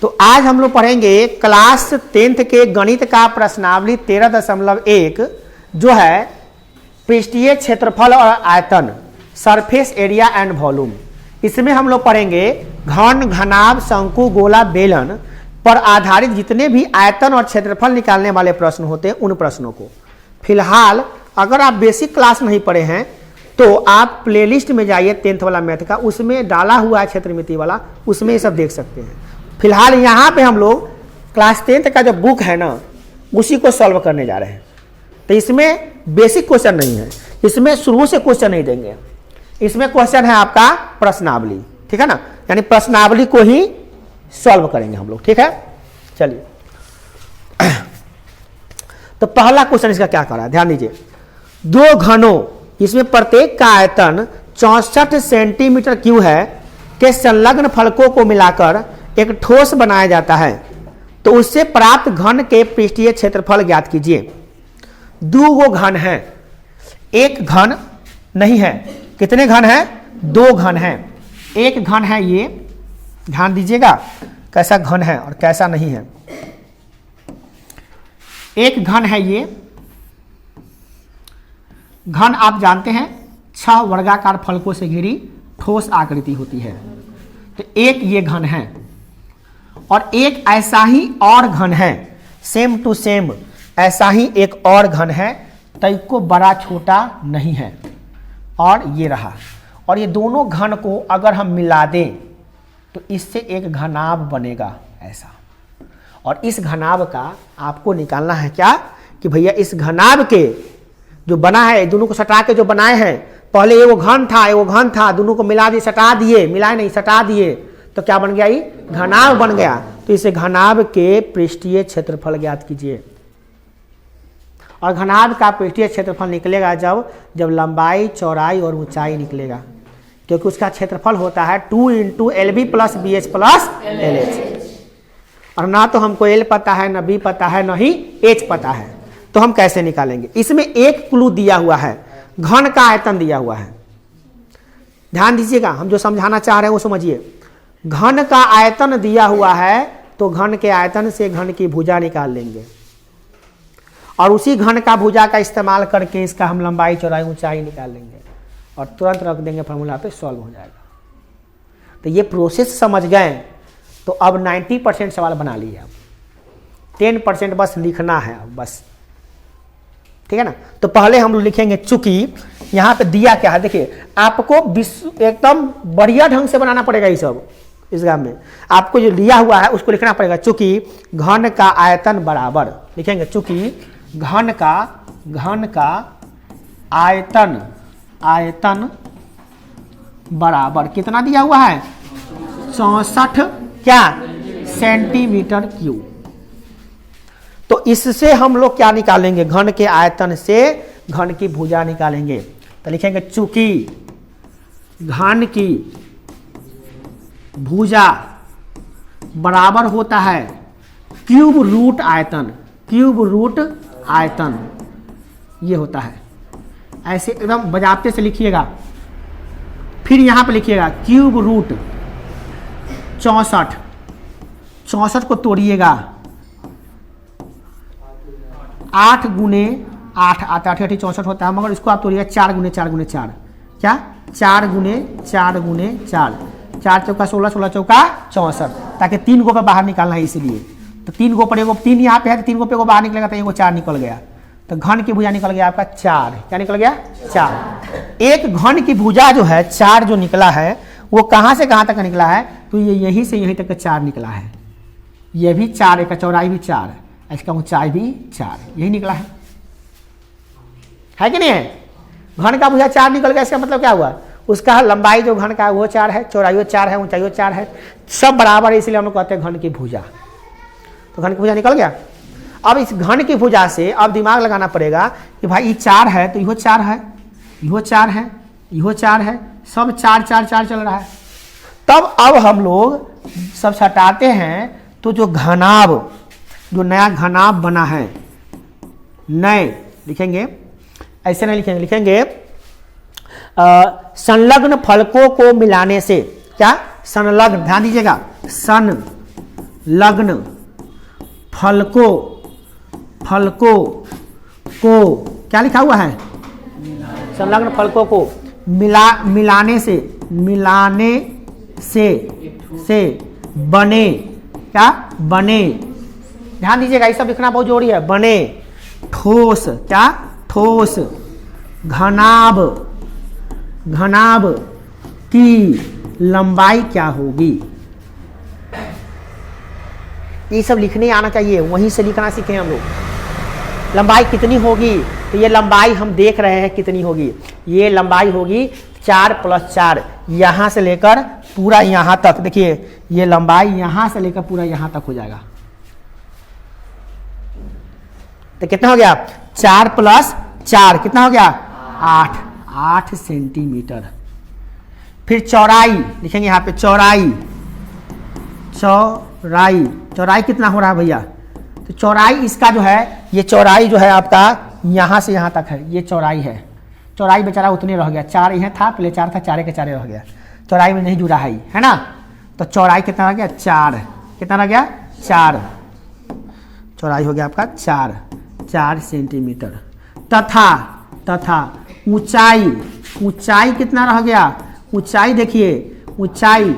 तो आज हम लोग पढ़ेंगे क्लास 10th के गणित का प्रश्नावली 13.1 जो है पृष्ठीय क्षेत्रफल और आयतन, सरफेस एरिया एंड वॉल्यूम। इसमें हम लोग पढ़ेंगे घन, घनाभ, शंकु, गोला, बेलन पर आधारित जितने भी आयतन और क्षेत्रफल निकालने वाले प्रश्न होते हैं उन प्रश्नों को। फिलहाल अगर आप बेसिक क्लास नहीं पढ़े हैं तो आप प्लेलिस्ट में जाइए 10th वाला मैथ का, उसमें डाला हुआ है क्षेत्रमिति वाला, उसमें ये सब देख सकते हैं। फिलहाल यहाँ पे हम लोग क्लास 10th का जो बुक है ना उसी को सॉल्व करने जा रहे हैं। तो इसमें बेसिक क्वेश्चन नहीं है, इसमें शुरू से क्वेश्चन नहीं देंगे, इसमें क्वेश्चन है आपका प्रश्नावली, ठीक है ना, यानी प्रश्नावली को ही सॉल्व करेंगे हम लोग, ठीक है। चलिए तो पहला क्वेश्चन इसका क्या कर रहा है, ध्यान दीजिए। दो घनों, इसमें प्रत्येक का आयतन 64 सेंटीमीटर क्यूब है के संलग्न फलकों को मिलाकर एक ठोस बनाया जाता है, तो उससे प्राप्त घन के पृष्ठीय क्षेत्रफल ज्ञात कीजिए। दो घन है, एक घन नहीं है, कितने घन है, दो घन है। एक घन है ये, ध्यान दीजिएगा कैसा घन है और कैसा नहीं है। एक घन है ये, घन आप जानते हैं 6 वर्गाकार फलकों से घिरी ठोस आकृति होती है, तो एक ये घन है। और एक ऐसा ही और घन है, सेम टू सेम ऐसा ही एक और घन है, तो को बड़ा छोटा नहीं है, और ये रहा। और ये दोनों घन को अगर हम मिला दें तो इससे एक घनाभ बनेगा ऐसा। और इस घनाभ का आपको निकालना है क्या कि भैया इस घनाभ के जो बना है, दोनों को सटा के जो बनाए हैं, पहले एगो घन था एगो घन था, दोनों को मिला दिए, सटा दिए, मिलाए नहीं सटा दिए, तो क्या बन गया, ये घनाभ बन गया। तो इसे घनाभ के पृष्ठीय क्षेत्रफल ज्ञात कीजिए। और घनाभ का पृष्ठीय क्षेत्रफल निकलेगा जब लंबाई, चौड़ाई और ऊंचाई निकलेगा, क्योंकि उसका क्षेत्रफल होता है 2 × LB + BH + LH। और ना तो हमको L पता है, ना B पता है, ना ही H पता है, तो हम कैसे निकालेंगे। इसमें एक क्लू दिया हुआ है, घन का आयतन दिया हुआ है। ध्यान दीजिएगा, हम जो समझाना चाह रहे हैं वो समझिए। घन का आयतन दिया हुआ है तो घन के आयतन से घन की भुजा निकाल लेंगे, और उसी घन का भुजा का इस्तेमाल करके इसका हम लंबाई, चौड़ाई, ऊंचाई निकाल लेंगे और तुरंत रख देंगे फॉर्मूला पे, सॉल्व हो जाएगा। तो ये प्रोसेस समझ गए तो अब 90% सवाल बना लिए, अब 10% बस लिखना है अब बस, ठीक है ना। तो पहले हम लोग लिखेंगे, चूंकि यहाँ पे दिया क्या है, देखिए आपको एकदम बढ़िया ढंग से बनाना पड़ेगा ये सब। इस ग्राफ में आपको जो लिया हुआ है उसको लिखना पड़ेगा, चूंकि घन का आयतन बराबर, लिखेंगे चूंकि घन का आयतन बराबर कितना दिया हुआ है, 64 क्या सेंटीमीटर क्यूब। तो इससे हम लोग क्या निकालेंगे, घन के आयतन से घन की भुजा निकालेंगे। तो लिखेंगे चूंकि घन की भुजा बराबर होता है क्यूब रूट आयतन, ये होता है। ऐसे एकदम बजाते से लिखिएगा। फिर यहां पे लिखिएगा क्यूब रूट 64 को तोड़िएगा, 8 × 8 आता है, 64 होता है, मगर इसको आप तोड़िएगा 4 × 4 × 4, क्या 4 × 4 × 4, 4 चौका 16, 16 चौका 64, ताकि 3 गो पे बाहर निकालना है, इसीलिए। तो 3 गो पर एगो 3 यहाँ पे है, तो 3 गो पे एगो बाहर निकलेगा, तो एगो 4 निकल गया। तो घन की भुजा निकल गया आपका 4, क्या निकल गया 4। एक घन की भुजा जो है 4 जो निकला है वो कहाँ से कहाँ तक निकला है, तो ये यहीं से यहीं तक 4 निकला है। ये भी 4, इसका चौड़ाई भी 4, इसका ऊंचाई भी 4, यही निकला है कि नहीं है। घन का भुजा 4 निकल गया, इसका मतलब क्या हुआ, उसका लंबाई जो घन का है वो 4 है, चौड़ाई 4 है, ऊंचाई 4 है, सब बराबर है, इसलिए हम लोग कहते हैं घन की भुजा। तो घन की भुजा निकल गया। अब इस घन की भुजा से अब दिमाग लगाना पड़ेगा कि भाई ये 4 है तो यहो 4 है, यहो 4 है, यहो 4 है, सब 4 4 4 चल रहा है। तब अब हम लोग सब सटाते हैं, तो जो नया घनाभ बना है, नए लिखेंगे, ऐसे नहीं लिखेंगे, लिखेंगे संलग्न फलकों को मिलाने से, क्या संलग्न, ध्यान दीजिएगा, लग्न फलकों को क्या लिखा हुआ है, संलग्न फलकों को मिलाने से बने, क्या बने, ध्यान दीजिएगा ये सब लिखना बहुत जरूरी है, बने ठोस, क्या ठोस घनाभ की लंबाई क्या होगी। ये सब लिखने आना चाहिए, वहीं से लिखना सीखें हम लोग। लंबाई कितनी होगी, तो ये लंबाई हम देख रहे हैं कितनी होगी, ये लंबाई होगी 4 + 4, यहाँ से लेकर पूरा यहाँ तक, देखिए ये लंबाई यहाँ से लेकर पूरा यहाँ तक हो जाएगा। तो कितना हो गया, 4 + 4 कितना हो गया, 8 सेंटीमीटर। फिर चौड़ाई लिखेंगे यहाँ पे, चौड़ाई कितना हो रहा है भैया, तो चौड़ाई इसका जो है, ये चौड़ाई जो है आपका यहाँ से यहाँ तक है, ये चौड़ाई है। चौड़ाई बेचारा उतने रह गया, 4 यहाँ था, पहले 4 था, 4 के 4 रह गया, चौड़ाई में नहीं जुड़ा है ना। तो चौड़ाई कितना रह गया, 4, कितना रह गया, 4, चौड़ाई हो गया आपका 4 सेंटीमीटर। तथा ऊंचाई कितना रह गया, ऊंचाई देखिए, ऊंचाई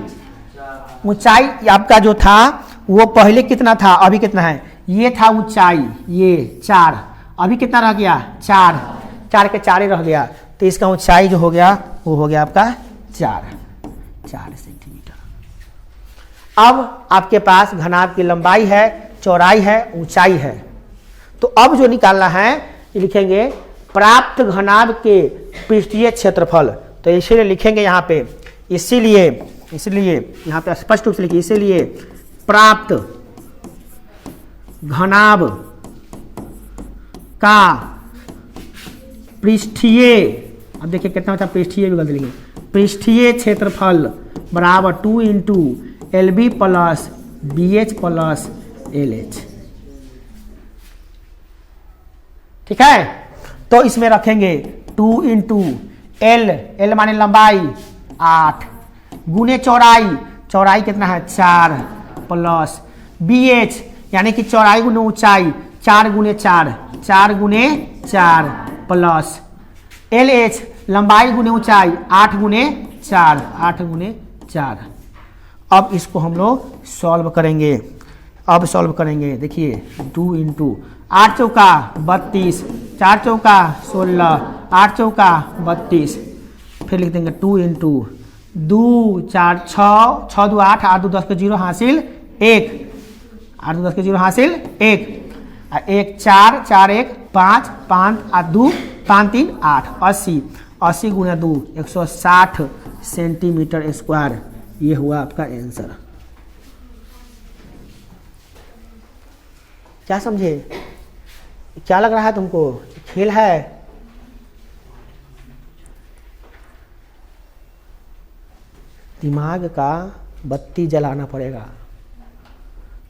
आपका जो था वो पहले कितना था, अभी कितना है, ये था ऊंचाई, ये 4, अभी कितना रह गया, 4 के 4 रह गया, तो इसका ऊंचाई जो हो गया वो हो गया आपका 4 सेंटीमीटर। अब आपके पास घनाभ की लंबाई है, चौड़ाई है, ऊंचाई है। तो अब जो निकालना है ये लिखेंगे प्राप्त घनाभ के पृष्ठीय क्षेत्रफल। तो इसीलिए लिखेंगे यहाँ पे, इसीलिए यहाँ पे स्पष्ट रूप से लिखिए, इसीलिए प्राप्त घनाभ का पृष्ठीय, अब देखिए कितना होता है, पृष्ठीय भी गलत लिखेंगे, पृष्ठीय क्षेत्रफल बराबर 2 × LB + BH + LH। ठीक है, तो इसमें रखेंगे 2 × L माने लंबाई 8 गुने चौड़ाई कितना है, 4 + BH यानी कि चौड़ाई गुने ऊंचाई 4 × 4 + LH लंबाई गुने ऊंचाई 8 × 4। अब इसको हम लोग सॉल्व करेंगे। देखिए 2 × 8 चौका 32, 4 चौका 16, 8 चौका 32, फिर लिख देंगे 2 × 2 4 6 6 2 8 8 2 10 के 0 हासिल 1, 8 2 10 के 0 हासिल 1, 1 4 4 1 5 5 8 2 5 3 8 80 80 × 2 160 सेंटीमीटर स्क्वायर। ये हुआ आपका आंसर। क्या समझे, क्या लग रहा है तुमको, खेल है? दिमाग का बत्ती जलाना पड़ेगा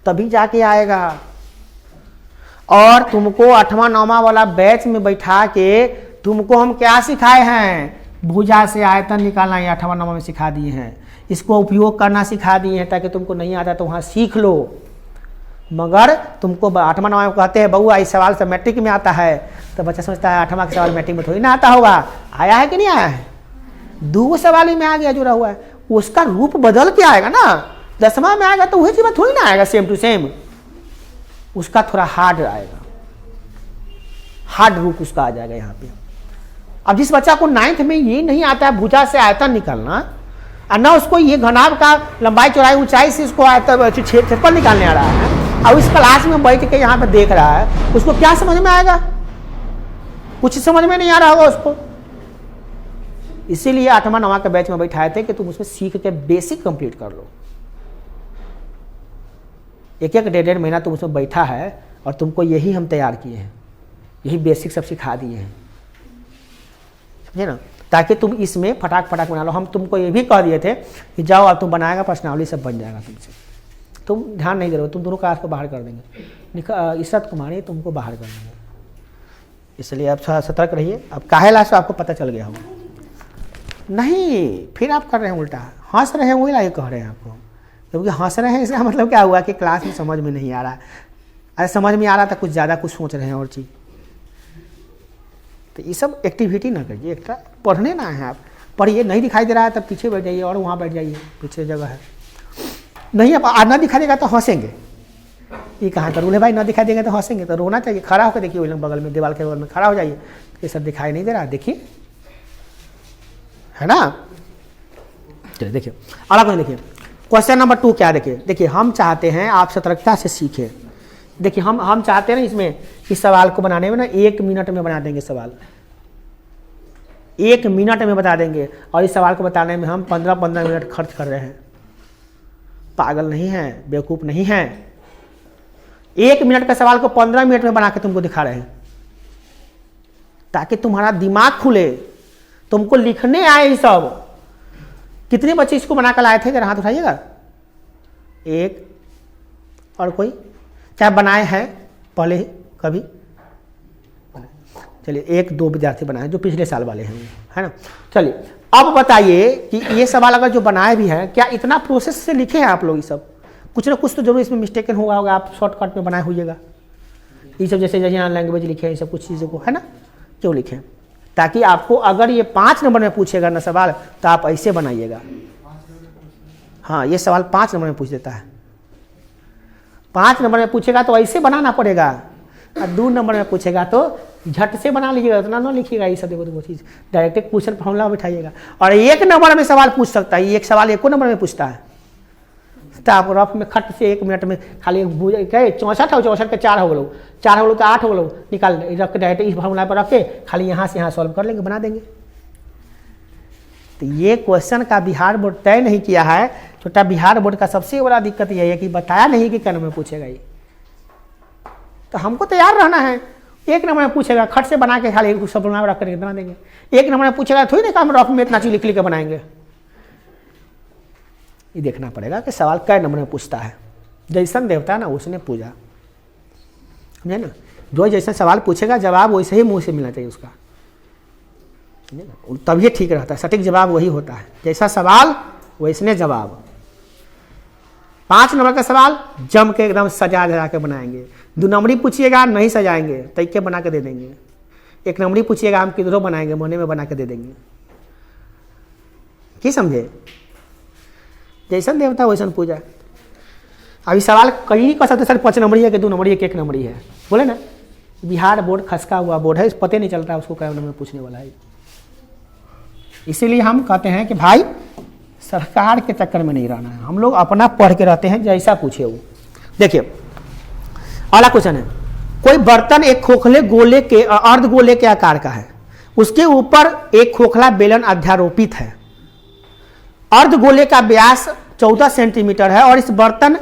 तभी जाके आएगा। और तुमको 8वां 9वां वाला बैच में बैठा के तुमको हम क्या सिखाए हैं, भुजा से आयतन निकालना, ये 8वां 9वां में सिखा दिए हैं। इसको उपयोग करना सिखा दिए हैं ताकि तुमको नहीं आता तो वहाँ सीख लो। मगर तुमको 8वां 9वां कहते हैं बउआ इस सवाल से मैट्रिक में आता है, तो बच्चा सोचता है 8वां का सवाल मैट्रिक में थोड़ी ना आता होगा। आया है कि नहीं आया है? 2 सवाल ही में आ गया जुड़ा हुआ है, उसका रूप बदल के आएगा ना। 10वां में आएगा तो वही चीज थोड़ी ना आएगा सेम टू सेम, उसका थोड़ा हार्ड आएगा, हार्ड रूप उसका आ जाएगा यहाँ पे। अब जिस बच्चा को 9th में ये नहीं आता है भुजा से आयतन निकालना, और ना उसको ये घनाभ का लंबाई चौड़ाई ऊंचाई से उसको क्षेत्रफल निकालने आ रहा है, और इस क्लास में बैठ के यहाँ पे देख रहा है, उसको क्या समझ में आएगा? कुछ समझ में नहीं आ रहा होगा उसको। इसीलिए 8वां 9वां के बैच में बैठाए थे कि तुम उसमें सीख के बेसिक कंप्लीट कर लो। 1-1 1.5 महीना तुम उसमें बैठा है और तुमको यही हम तैयार किए हैं, यही बेसिक सब सिखा दिए हैं, समझे ना, ताकि तुम इसमें फटाक बना लो। हम तुमको ये भी कह दिए थे कि जाओ अब तुम बनाएगा प्रश्नावली सब बन जाएगा तुमसे, तुम ध्यान नहीं दे रहे हो, तुम दोनों क्लास को बाहर कर देंगे, इशरत कुमारी तुमको बाहर कर देंगे। इसलिए आप थोड़ा सतर्क रहिए। अब काहे लास्ट आपको पता चल गया होगा नहीं, फिर आप कर रहे हैं उल्टा, हंस रहे हैं वही लाइक कह रहे हैं आपको, क्योंकि हंस रहे हैं इसका मतलब क्या हुआ कि क्लास में समझ में नहीं आ रहा है। अरे समझ में आ रहा था कुछ ज़्यादा कुछ सोच रहे हैं और चीज़। तो ये सब एक्टिविटी ना करिए, एक्स्ट्रा पढ़ने ना है आप पढ़िए। नहीं दिखाई दे रहा है तब पीछे बैठ जाइए और वहाँ बैठ जाइए, पीछे जगह है। नहीं अब ना दिखाई देगा तो हंसेंगे, ये कहाँ का रूल है भाई? ना दिखाई देगा तो हंसेंगे, तो रोना चाहिए। खड़ा होकर देखिए वही बगल में, दीवार के बगल में खड़ा हो जाइए। ये सब दिखाई नहीं दे रहा, देखिए, है ना। चलिए देखिए अगला क्वेश्चन देखिए, क्वेश्चन नंबर 2 क्या देखिए। देखिए हम चाहते हैं आप सतर्कता से सीखें। देखिए हम चाहते हैं ना इसमें, इस सवाल को बनाने में ना 1 मिनट में बना देंगे सवाल, 1 मिनट में बता देंगे। और इस सवाल को बताने में हम 15-15 मिनट खर्च कर रहे हैं। पागल नहीं है, बेवकूफ़ नहीं है। 1 मिनट का सवाल को 15 मिनट में बना के तुमको दिखा रहे हैं, ताकि तुम्हारा दिमाग खुले, तुमको लिखने आए ये सब। कितने बच्चे इसको बना कर लाए थे? जरा हाथ उठाइएगा। 1 और कोई क्या बनाए हैं पहले ही कभी? चलिए 1-2 विद्यार्थी बनाए जो पिछले साल वाले हैं, है ना। चलिए अब बताइए कि ये सवाल अगर जो बनाए भी हैं, क्या इतना प्रोसेस से लिखे हैं आप लोग? ये सब कुछ ना कुछ तो जरूर इसमें मिस्टेकन हुआ होगा, आप शॉर्टकट में बनाए होइएगा। ये सब जैसे यहाँ लैंग्वेज लिखे हैं, ये सब कुछ चीज़ों को, है ना, क्यों लिखें? ताकि आपको अगर ये 5 नंबर में पूछेगा ना सवाल, तो आप ऐसे बनाइएगा। हाँ, ये सवाल 5 नंबर में पूछ देता है। 5 नंबर में पूछेगा तो ऐसे बनाना पड़ेगा, और 2 नंबर में पूछेगा तो झट से बना लीजिएगा, उतना ना लिखिएगा। ये सब देखो वो चीज़ डायरेक्ट एक क्वेश्चन फॉर्मूला बिठाइएगा। और 1 नंबर में सवाल पूछ सकता है, एक सवाल 1 नंबर में पूछता है, तो आप रफ में खट से 1 मिनट में खाली 64 हो, 64 के 4 हो गए, 4 हो गए तो 8 हो गए, निकाल रख के डायरेक्ट इस फॉर्मूला पर रख के खाली यहाँ से यहाँ सॉल्व कर लेंगे, बना देंगे। तो ये क्वेश्चन का बिहार बोर्ड तय नहीं किया है। छोटा बिहार बोर्ड का सबसे बड़ा दिक्कत यह है कि बताया नहीं कि क्या नंबर में पूछेगा ये। तो हमको तैयार रहना है। 1 नंबर में पूछेगा, खट से बना के खाली सब रख करके बना देंगे। 1 नंबर में पूछेगा थोड़ी ना हम रफ में इतना चीज लिख के बनाएंगे। ये देखना पड़ेगा कि सवाल कै नंबर में पूछता है। जैसन देवता ना उसने पूजा, समझे ना। जो जैसा सवाल पूछेगा जवाब वैसे ही मुंह से मिलना चाहिए उसका, समझे ना, तभी ठीक रहता है। सटीक जवाब वही होता है, जैसा सवाल वैसने जवाब। 5 नंबर का सवाल जम के एकदम सजा धजा के बनाएंगे। 2 नंबरी पूछिएगा नहीं सजाएंगे, तरीके बना के दे देंगे। 1 नंबरी पूछिएगा हम किधरों बनाएंगे, मोने में बना के दे देंगे। की समझे? जैसन देवता वैसन पूजा। अभी सवाल कहीं कर सकते सर 5 नंबरी है कि 2 नंबरी है कि 1 नंबरी है, बोले ना। बिहार बोर्ड खसका हुआ बोर्ड है, पता नहीं चलता उसको क्या नंबर में पूछने वाला है। इसीलिए हम कहते हैं कि भाई सरकार के चक्कर में नहीं रहना है, हम लोग अपना पढ़ के रहते हैं, जैसा पूछे वो। देखिए अगला क्वेश्चन है, कोई बर्तन एक खोखले गोले के अर्ध गोले के आकार का है, उसके ऊपर एक खोखला बेलन अध्यारोपित है। अर्ध गोले का व्यास 14 सेंटीमीटर है और इस बर्तन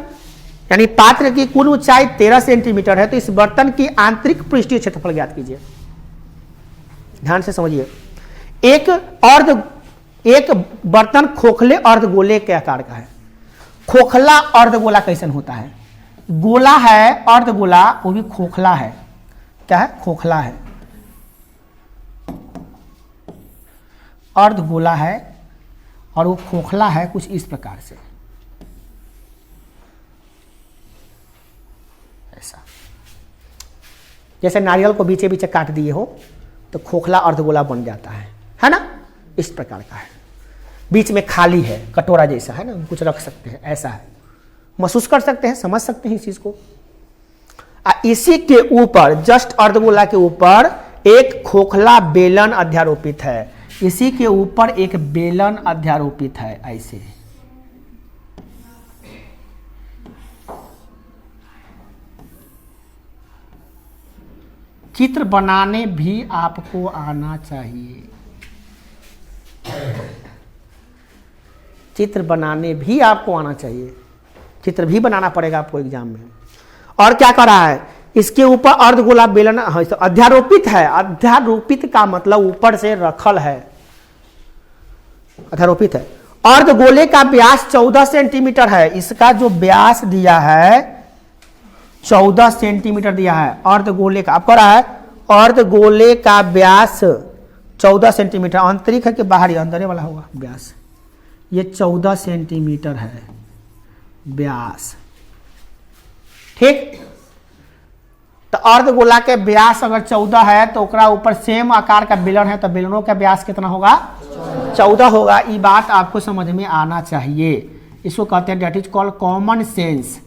यानी पात्र की कुल ऊंचाई 13 सेंटीमीटर है। तो इस बर्तन की आंतरिक पृष्ठीय क्षेत्रफल ज्ञात कीजिए। ध्यान से समझिए। एक बर्तन खोखले अर्धगोले के आकार का है। खोखला अर्धगोला कैसन होता है? गोला है अर्धगोला, वो भी खोखला है। क्या है? खोखला है। अर्धगोला है और वो खोखला है कुछ इस प्रकार से, ऐसा। जैसे नारियल को बीचे बीचे काट दिए हो तो खोखला अर्धगोला बन जाता है ना। इस प्रकार का है, बीच में खाली है, कटोरा जैसा है ना, कुछ रख सकते हैं, ऐसा है। महसूस कर सकते हैं, समझ सकते हैं इस चीज को। इसी के ऊपर जस्ट अर्धगोला के ऊपर एक खोखला बेलन अध्यारोपित है। इसी के ऊपर एक बेलन अध्यारोपित है, ऐसे। चित्र बनाने भी आपको आना चाहिए। चित्र बनाने भी आपको आना चाहिए। चित्र भी बनाना पड़ेगा आपको एग्जाम में। और क्या कर रहा है? इसके ऊपर अर्धगोला बेलन अध्यारोपित है। अध्यारोपित का मतलब ऊपर से रखल है, अध्यारोपित है। अर्धगोले का व्यास 14 सेंटीमीटर है। इसका जो व्यास दिया है 14 सेंटीमीटर दिया है अर्धगोले का। अब कह रहा है अर्धगोले का व्यास 14 सेंटीमीटर। आंतरिक है कि बाहरी? अंदर वाला होगा व्यास। ये 14 सेंटीमीटर है व्यास। ठीक, तो अर्धगोला के व्यास अगर 14 है तो ओकरा ऊपर सेम आकार का बेलन है तो बेलनों का व्यास कितना होगा? 14 होगा। ये बात आपको समझ में आना चाहिए। इसको कहते हैं that is called common sense.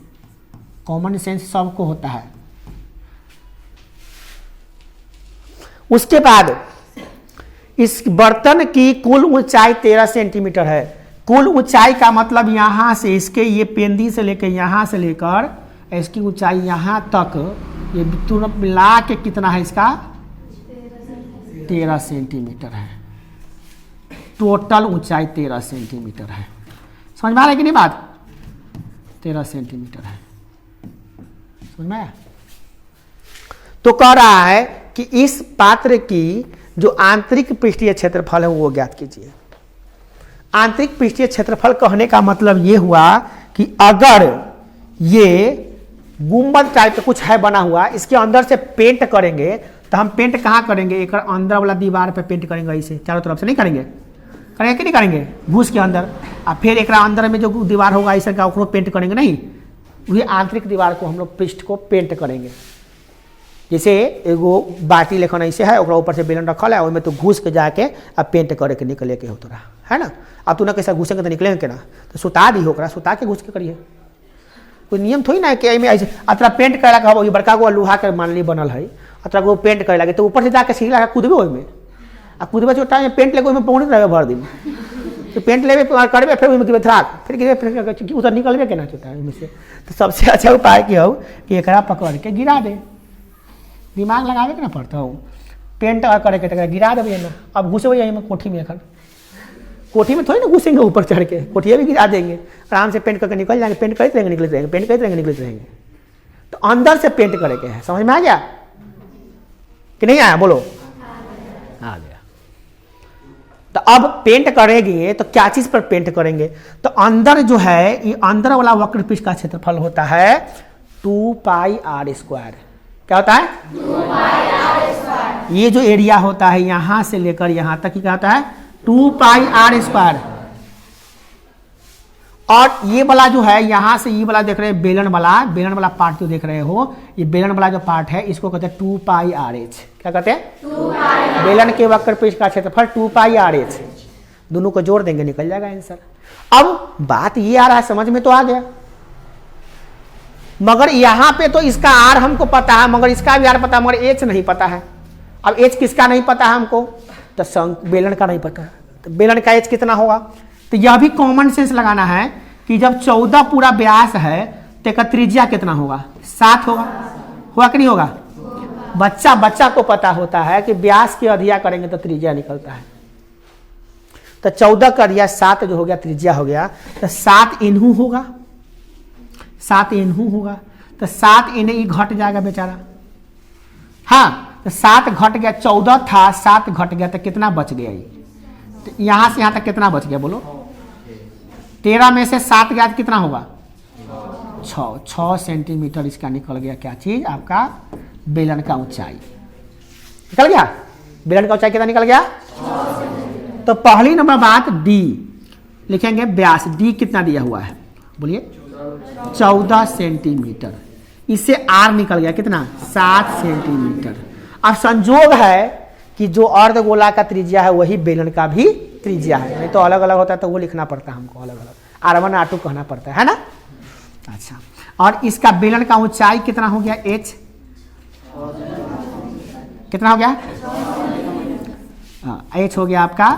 Common sense सबको होता है। उसके बाद इस बर्तन की कुल ऊंचाई 13 सेंटीमीटर है। कुल ऊंचाई का मतलब यहां से इसके ये पेंदी से लेकर यहां से लेकर इसकी ऊंचाई यहां तक, ये तुरंत मिला के कितना है इसका? 13 सेंटीमीटर है। टोटल ऊंचाई 13 सेंटीमीटर है। समझ में आ रहा है कि नहीं बात? 13 सेंटीमीटर है। समझ में आया? तो कह रहा है कि इस पात्र की जो आंतरिक पृष्ठीय क्षेत्रफल है वो ज्ञात कीजिए। आंतरिक पृष्ठीय क्षेत्रफल कहने का मतलब ये हुआ कि अगर ये गुंबद टाइप का कुछ है बना हुआ, इसके अंदर से पेंट करेंगे तो हम पेंट कहाँ करेंगे? एक अंदर वाला दीवार पे पेंट करेंगे, इसे चारों तरफ से नहीं करेंगे? करेंगे कि नहीं करेंगे? घुस के अंदर, और फिर एक अंदर में जो दीवार होगा इस का उसको पेंट करेंगे नहीं? वही आंतरिक दीवार को हम लोग पृष्ठ को पेंट करेंगे। जैसे एगो बाटी लेखन ऐसे है, ऊपर से बेलन रखल है, उसमें तो घुस के जाके अब पेंट करे के निकले के हो तोरा, है ना? अब तू ना कैसा घुसेंगे तो निकलेंगे के ना, तो सुता दी होकरा, सुता के घुस के करिए। कोई नियम थोड़ी ना है कि ऐसे अतरा पेंट करे लगा हो, बड़का गो लोहा के मानली बनल है, अतरा को पेंट करे लगे तो ऊपर से जाके सीढ़ी लगा कूदबे ओहिमे, आ कूदबे छोटा में पेंट लेके ओहिमे पहुँच रहे भर दिन, तो पेंट लेबे करबे फिर ओहिमे गिरे थराक, फिर गिरे फिर उधर निकलबे केना छोटा ओहिमे से। तो सबसे अच्छा उपाय की हो कि एकरा पकड़ के गिरा दे। दिमाग लगावे के ना पड़ता हो, पेंट करे के गिरा देवे ना। अब घुसेबे यहीं में कोठी में, एखन कोठी में थोड़ी ना घुसेंगे ऊपर चढ़ के, कोठिया भी गिरा देंगे, आराम से पेंट करके निकल जाएंगे, पेंट करते रहेंगे निकलते रहेंगे, पेंट करते रहेंगे निकलते रहेंगे। तो अंदर से पेंट करे के है। समझ में आ गया कि नहीं आया? बोलो, आ गया। तो अब पेंट करेंगे तो क्या चीज पर पेंट करेंगे? तो अंदर जो है, ये अंदर वाला वक्र पृष्ठ का क्षेत्रफल होता है 2πr²। क्या होता है? 2πr²। ये जो एरिया होता है यहां से लेकर यहां तक क्या होता है? 2πr²। और ये वाला जो है यहां से ये वाला देख रहे हैं, बेलन वाला पार्ट जो देख रहे हो, ये बेलन वाला जो पार्ट है इसको कहते हैं 2πrh। क्या कहते हैं? 2πrh। बेलन के वक्र पृष्ठ का क्षेत्रफल 2πrh। दोनों को जोड़ देंगे, निकल जाएगा आंसर। अब बात ये आ रहा है, समझ में तो आ गया, मगर यहां पे तो इसका आर हमको पता है, मगर इसका भी आर पता है, मगर एच नहीं पता है। अब एच किसका नहीं पता है हमको? तो बेलन का नहीं पता है। तो बेलन का एच कितना होगा? तो यह भी कॉमन सेंस लगाना है कि जब 14 पूरा व्यास है तो इसका त्रिज्या कितना होगा? 7 होगा कि नहीं होगा? बच्चा को पता होता है कि व्यास की अधिया करेंगे तो त्रिज्या निकलता है। तो 14 का अधिया 7 जो हो गया त्रिज्या हो गया, तो 7 इनहू होगा, 7 इनहू होगा, तो 7 इन्हें घट जाएगा बेचारा। हाँ, तो 7 घट गया, 14 था 7 घट गया, तो कितना बच गया? ये तो यहां से यहां तक कितना बच गया बोलो? 13 में से 7 गया तो कितना होगा? 6 सेंटीमीटर इसका निकल गया। क्या चीज? आपका बेलन का ऊंचाई निकल गया। बेलन का ऊंचाई कितना निकल गया? 6। तो पहली नंबर बात डी लिखेंगे, व्यास डी कितना दिया हुआ है बोलिए? 14 सेंटीमीटर। इससे आर निकल गया कितना? 7 सेंटीमीटर। अब संजोग है कि जो अर्धगोला का त्रिज्या है वही बेलन का भी त्रिज्या है, नहीं तो अलग अलग होता है तो वो लिखना पड़ता है हमको, अलग अलग R1 R2 कहना पड़ता है ना। अच्छा, और इसका बेलन का ऊंचाई कितना हो गया? h कितना हो गया? h हो गया आपका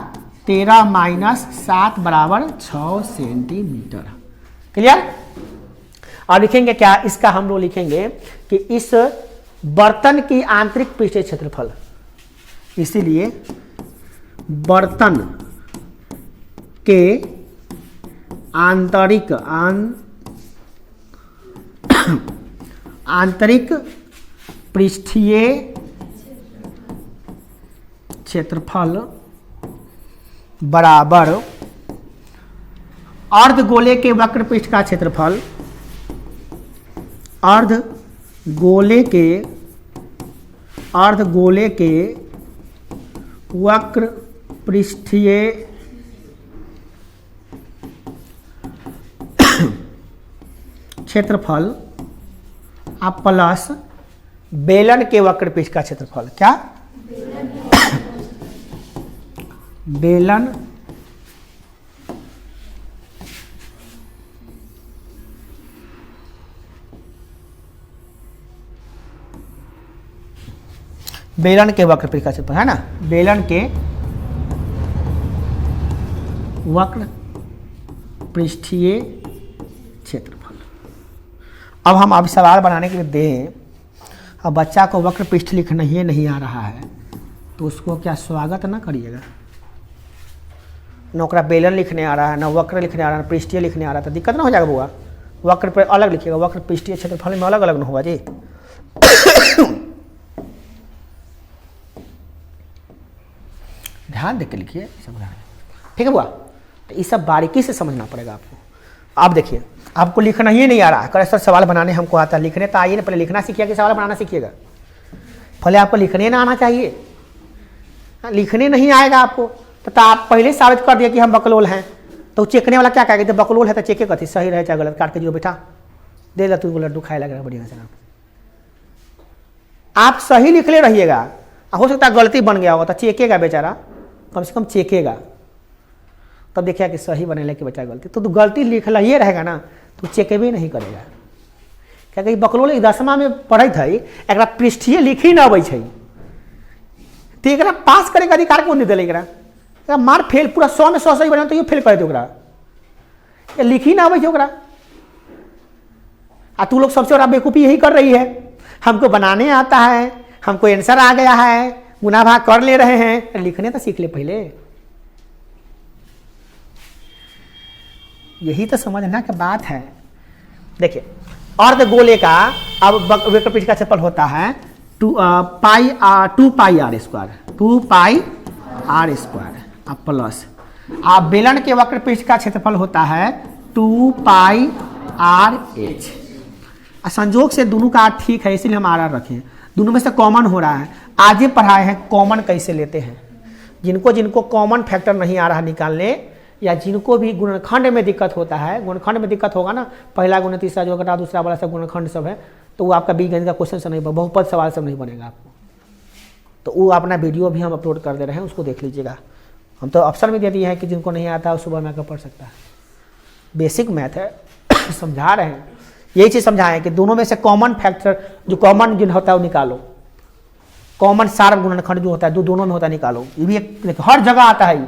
13 - 7 = 6 सेंटीमीटर। क्लियर? और लिखेंगे क्या? इसका हम लोग लिखेंगे कि इस बर्तन की आंतरिक पृष्ठीय क्षेत्रफल, इसीलिए बर्तन के आंतरिक पृष्ठीय क्षेत्रफल बराबर अर्धगोले के वक्र पृष्ठ का क्षेत्रफल, अर्धगोले के वक्र पृष्ठीय क्षेत्रफल आप प्लस बेलन के वक्र पृष्ठ का क्षेत्रफल, क्या बेलन बेलन के वक्र पृष्ठ का क्षेत्रफल है ना, बेलन के वक्र पृष्ठीय क्षेत्रफल। अब हम अब सवाल बनाने के लिए दें, अब बच्चा को वक्र पृष्ठ लिखना ही नहीं आ रहा है तो उसको क्या स्वागत ना करिएगा। न ओकरा बेलन लिखने आ रहा है, न वक्र लिखने आ रहा है, न पृष्ठीय लिखने आ रहा है, तो दिक्कत ना हो जाएगा बुआ। वक्र पर अलग लिखिएगा, वक्र पृष्ठीय क्षेत्रफल में अलग अलग ना होगा जी। ध्यान देकर लिखिए, ठीक है बुआ। तो ये सब बारीकी से समझना पड़ेगा आपको। आप देखिए, आपको लिखना ही नहीं आ रहा है, कल सर सवाल बनाने हमको आता है, लिखने तो आइए ना, पहले लिखना सीखिए कि सवाल बनाना सीखिएगा। पहले आपको लिखने ना आना चाहिए, लिखने नहीं आएगा आपको तो आप पहले साबित कर दिया कि हम बकलोल हैं, तो चेकने वाला क्या कहेगा, जब बकलोल है तो चेके कथी सही रहे चाहे गलत, काट के जो बेटा दे ला तू लड्डू खाए लगेगा बढ़िया से। आप सही लिख ले रहिएगा, हो सकता है गलती बन गया होगा तो चेकेगा बेचारा, कम से कम चेकेगा, तब देखिए कि सही बने कि बच्चा गलती, तो गलती लिखल ही रहेगा ना तो चेक भी नहीं करेगा। क्या बकलोल 10वीं में पढ़े थे, एक पृष्ठीय लिख ही ना अबै छै तो एक पास करे का अधिकार कौन नहीं दिले, एकरा मार फेल पूरा 100 में 100 सही बने तो ये फेल कर दे, ओकरा लिख ही ना अबै छै ओकरा। आ तू लोग सबसे बड़ा बेवकूफ़ी यही कर रही है, हमको बनाने आता है, हमको आंसर आ गया है, गुना भाग कर ले रहे हैं, लिखने तो सीख ले पहले। यही तो समझना की बात है। देखिए अर्ध गोले का अब वक्र पृष्ठ का क्षेत्रफल होता है 2 पाई आर स्क्वायर अब प्लस आप बेलन के वक्र पृष्ठ का क्षेत्रफल होता है 2 पाई आर एच। संजोग से दोनों का ठीक है इसलिए हम आर आर रखें, दोनों में से कॉमन हो रहा है। आज ही पढ़ाए हैं कॉमन कैसे लेते हैं। जिनको कॉमन फैक्टर नहीं आ रहा निकालने, या जिनको भी गुणनखंड में दिक्कत होता है, गुणनखंड में दिक्कत होगा ना, पहला गुण तीसरा जो घटा दूसरा वाला सब गुणनखंड सब है, तो वो आपका बीजगणित का क्वेश्चन से नहीं, बहुपद सवाल सब नहीं बनेगा आपको। तो वो अपना वीडियो भी हम अपलोड कर दे रहे हैं, उसको देख लीजिएगा। हम तो ऑप्शन में दे दिए हैं कि जिनको नहीं आता वो सुबह में आकर पढ़ सकता है। बेसिक मैथ है, समझा रहे हैं, यही चीज़ समझाएं कि दोनों में से कॉमन फैक्टर जो कॉमन जिन होता है वो निकालो, कॉमन सार्व गुणनखंड जो होता है जो दोनों में होता है निकालो। ये भी एक हर जगह आता है।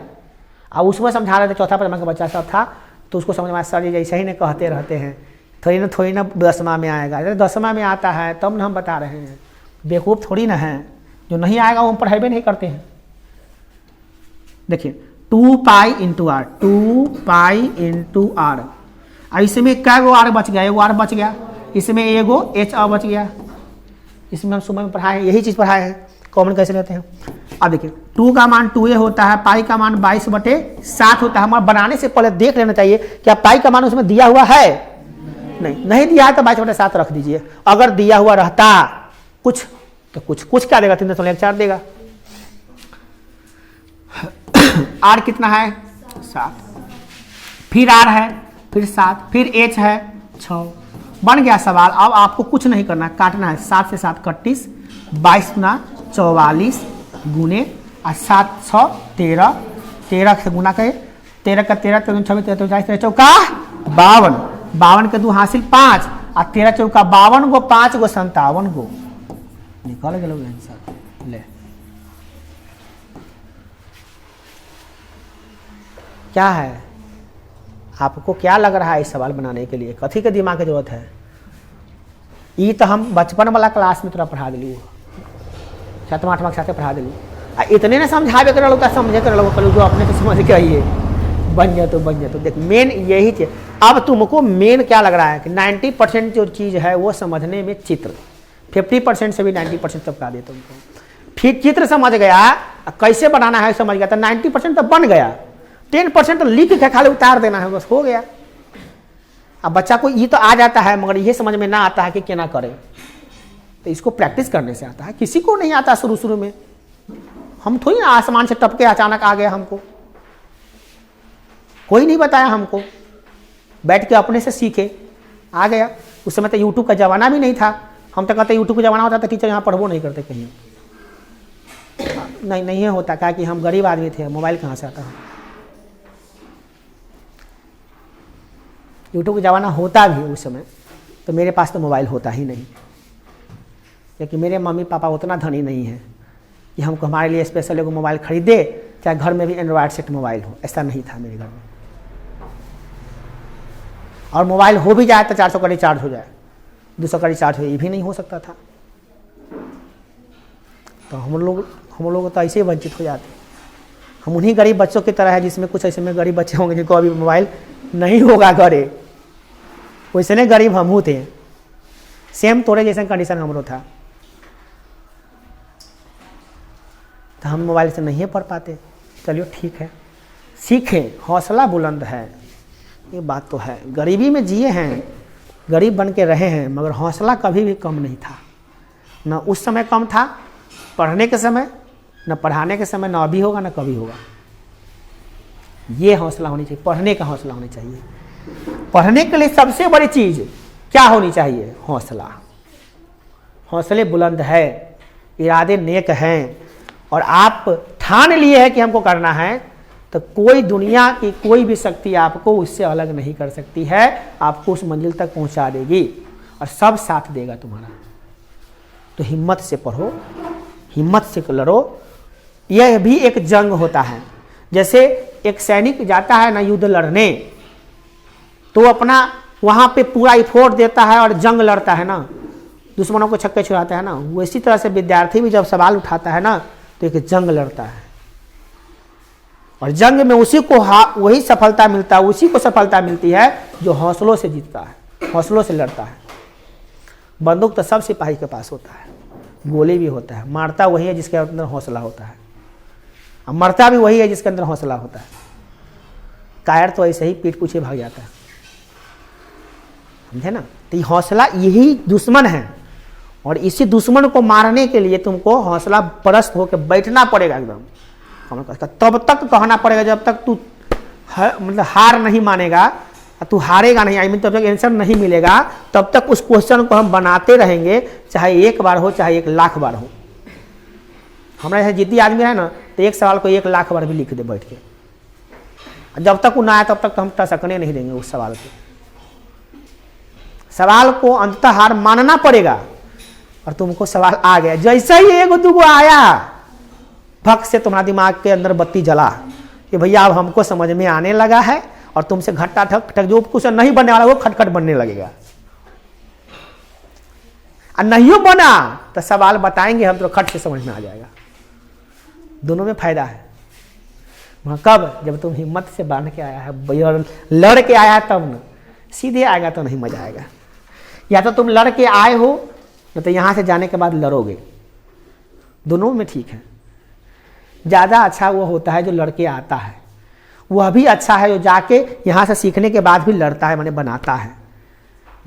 अब उसमें समझा रहे थे, चौथा परमा का बच्चा सब था तो उसको समझ में सर जैसे ही नहीं कहते रहते हैं, थोड़ी ना 10वीं में आएगा। अरे 10वीं में आता है तब ना हम बता रहे हैं, बेवकूफ़ थोड़ी ना है, जो नहीं आएगा वो हम पढ़ाई भी नहीं करते हैं। देखिए 2 pi into r, 2 pi into r, इसमें क्या गो आर बच गया, एगो आर बच गया, इसमें एगो एच आ बच गया। इसमें हम सुबह में पढ़ाए, यही चीज़ पढ़ाए हैं कॉमन कैसे लेते हैं। अब देखिए 2 का मान 2a होता है, पाई का मान 22/7 होता है। हमारा बनाने से पहले देख लेना चाहिए क्या पाई का मान उसमें दिया हुआ है, नहीं दिया है तो 22/7 रख दीजिए। अगर दिया हुआ रहता कुछ तो कुछ क्या देगा, 3.14 देगा। आर कितना है 7, फिर आर है, फिर 7, फिर एच है 6, बन गया सवाल। अब आपको कुछ नहीं करना, काटना है। 7 से 7 31, 22 गुना 44 गुने 7 6 13, 13 से गुना करे, 13 का 13 13 26 13 40 चौका 52, 52 के 2 हासिल 5 और 13 चौका 52 गो, 5 गो 57 गो, निकल गया आंसर। ले क्या है, आपको क्या लग रहा है इस सवाल बनाने के लिए, कथी के दिमाग की जरूरत है? ये तो हम बचपन वाला क्लास में तोरा पढ़ा दिली, 7वां 8वां के साथ पढ़ा दिली। इतने ना समझावे कर लोग समझे कर लोग जो अपने से समझ के आइए बन जाए तो बन जाए। तो देख मेन यही चीज। अब तुमको मेन क्या लग रहा है कि 90% जो चीज़ है वो समझने में चित्र, 50% से भी 90% तब का दे तुमको। ठीक चित्र समझ गया, कैसे बनाना है समझ गया तो 90% तो बन गया, 10% तो लिख के खाली उतार देना है, बस हो गया। अब बच्चा को ये तो आ जाता है मगर ये समझ में ना आता है कि क्या ना करे, तो इसको प्रैक्टिस करने से आता है। किसी को नहीं आता शुरू में, हम थोड़ी ना आसमान से टपके अचानक आ गया, हमको कोई नहीं बताया, हमको बैठ के अपने से सीखे आ गया। उस समय तो यूट्यूब का ज़माना भी नहीं था। हम तो कहते यूट्यूब का ज़माना होता तो टीचर यहाँ पढ़वो नहीं करते कहीं। नहीं होता, क्या कि हम गरीब आदमी थे, मोबाइल कहाँ से आता है। यूट्यूब का ज़माना होता भी उस समय तो मेरे पास तो मोबाइल होता ही नहीं, क्योंकि मेरे मम्मी पापा उतना धनी नहीं है कि हमको हमारे लिए स्पेशल एगो मोबाइल खरीदे, चाहे घर में भी एंड्रॉयड सेट मोबाइल हो, ऐसा नहीं था मेरे घर में। और मोबाइल हो भी जाए तो 400 का रिचार्ज हो जाए, 200 का रिचार्ज हो, ये भी नहीं हो सकता था। तो हम लोग तो ऐसे ही वंचित हो जाते। हम उन्हीं गरीब बच्चों की तरह है जिसमें कुछ ऐसे में गरीब बच्चे होंगे जिनको अभी मोबाइल नहीं होगा घरे, वैसे गरीब हम थे। सेम तोड़े जैसा कंडीशन हमरो था, तो हम मोबाइल से नहीं पढ़ पाते। चलिए ठीक है, सीखें, हौसला बुलंद है, ये बात तो है। गरीबी में जिए हैं, गरीब बन के रहे हैं, मगर हौसला कभी भी कम नहीं था। न उस समय कम था पढ़ने के समय, न पढ़ाने के समय, न अभी होगा न कभी होगा। ये हौसला होनी चाहिए, पढ़ने का हौसला होनी चाहिए। पढ़ने के लिए सबसे बड़ी चीज़ क्या होनी चाहिए? हौसला। हौसले बुलंद है, इरादे नेक हैं, और आप ठान लिए हैं कि हमको करना है, तो कोई दुनिया की कोई भी शक्ति आपको उससे अलग नहीं कर सकती है। आपको उस मंजिल तक पहुंचा देगी और सब साथ देगा तुम्हारा। तो हिम्मत से पढ़ो, हिम्मत से लड़ो। यह भी एक जंग होता है। जैसे एक सैनिक जाता है ना युद्ध लड़ने, तो अपना वहाँ पे पूरा एफोर्ट देता है और जंग लड़ता है ना, दुश्मनों को छक्के छुड़ाता है ना। उसी तरह से विद्यार्थी भी जब सवाल उठाता है ना, तो एक जंग लड़ता है, और जंग में उसी को वही सफलता मिलता है, उसी को सफलता मिलती है जो हौसलों से जीतता है, हौसलों से लड़ता है। बंदूक तो सब सिपाही के पास होता है, गोली भी होता है, मारता वही है जिसके अंदर हौसला होता है, और मरता भी वही है जिसके अंदर हौसला होता है। कायर तो ऐसे ही पीठ पीछे भाग जाता है, समझे ना। तो ये हौसला यही दुश्मन है, और इसी दुश्मन को मारने के लिए तुमको हौसला परस्त होकर बैठना पड़ेगा एकदम। तब तक कहना पड़ेगा जब तक तू मतलब हार नहीं मानेगा, तू हारेगा नहीं, आई मीन तब तक आंसर नहीं मिलेगा, तब तक उस क्वेश्चन को हम बनाते रहेंगे, चाहे 1 बार हो चाहे 1 लाख बार हो। हमारे यहाँ जिद्दी आदमी है ना, तो एक सवाल को 1 लाख बार भी लिख दे बैठ के, जब तक वो ना आए तब तक हम टसकने नहीं देंगे उस सवाल को। सवाल को अंततः हार मानना पड़ेगा, और तुमको सवाल आ गया, जैसे ही 1-2 आया, भक्त से तुम्हारा दिमाग के अंदर बत्ती जला कि भैया अब हमको समझ में आने लगा है, और तुमसे घट्टा ठक ठक जो कुछ नहीं बनने वाला वो खटखट बनने लगेगा। और नहीं बना तो सवाल बताएंगे हम, तो खट से समझ में आ जाएगा। दोनों में फायदा है। कब? जब तुम हिम्मत से बांध के आया है, लड़ के आया है, तब न सीधे आएगा तो नहीं मजा आएगा। या तो तुम लड़ के आए हो, न तो यहां से जाने के बाद लड़ोगे। दोनों में ठीक है। ज़्यादा अच्छा वो होता है जो लड़के आता है, वह भी अच्छा है जो जाके यहाँ से सीखने के बाद भी लड़ता है, माने बनाता है।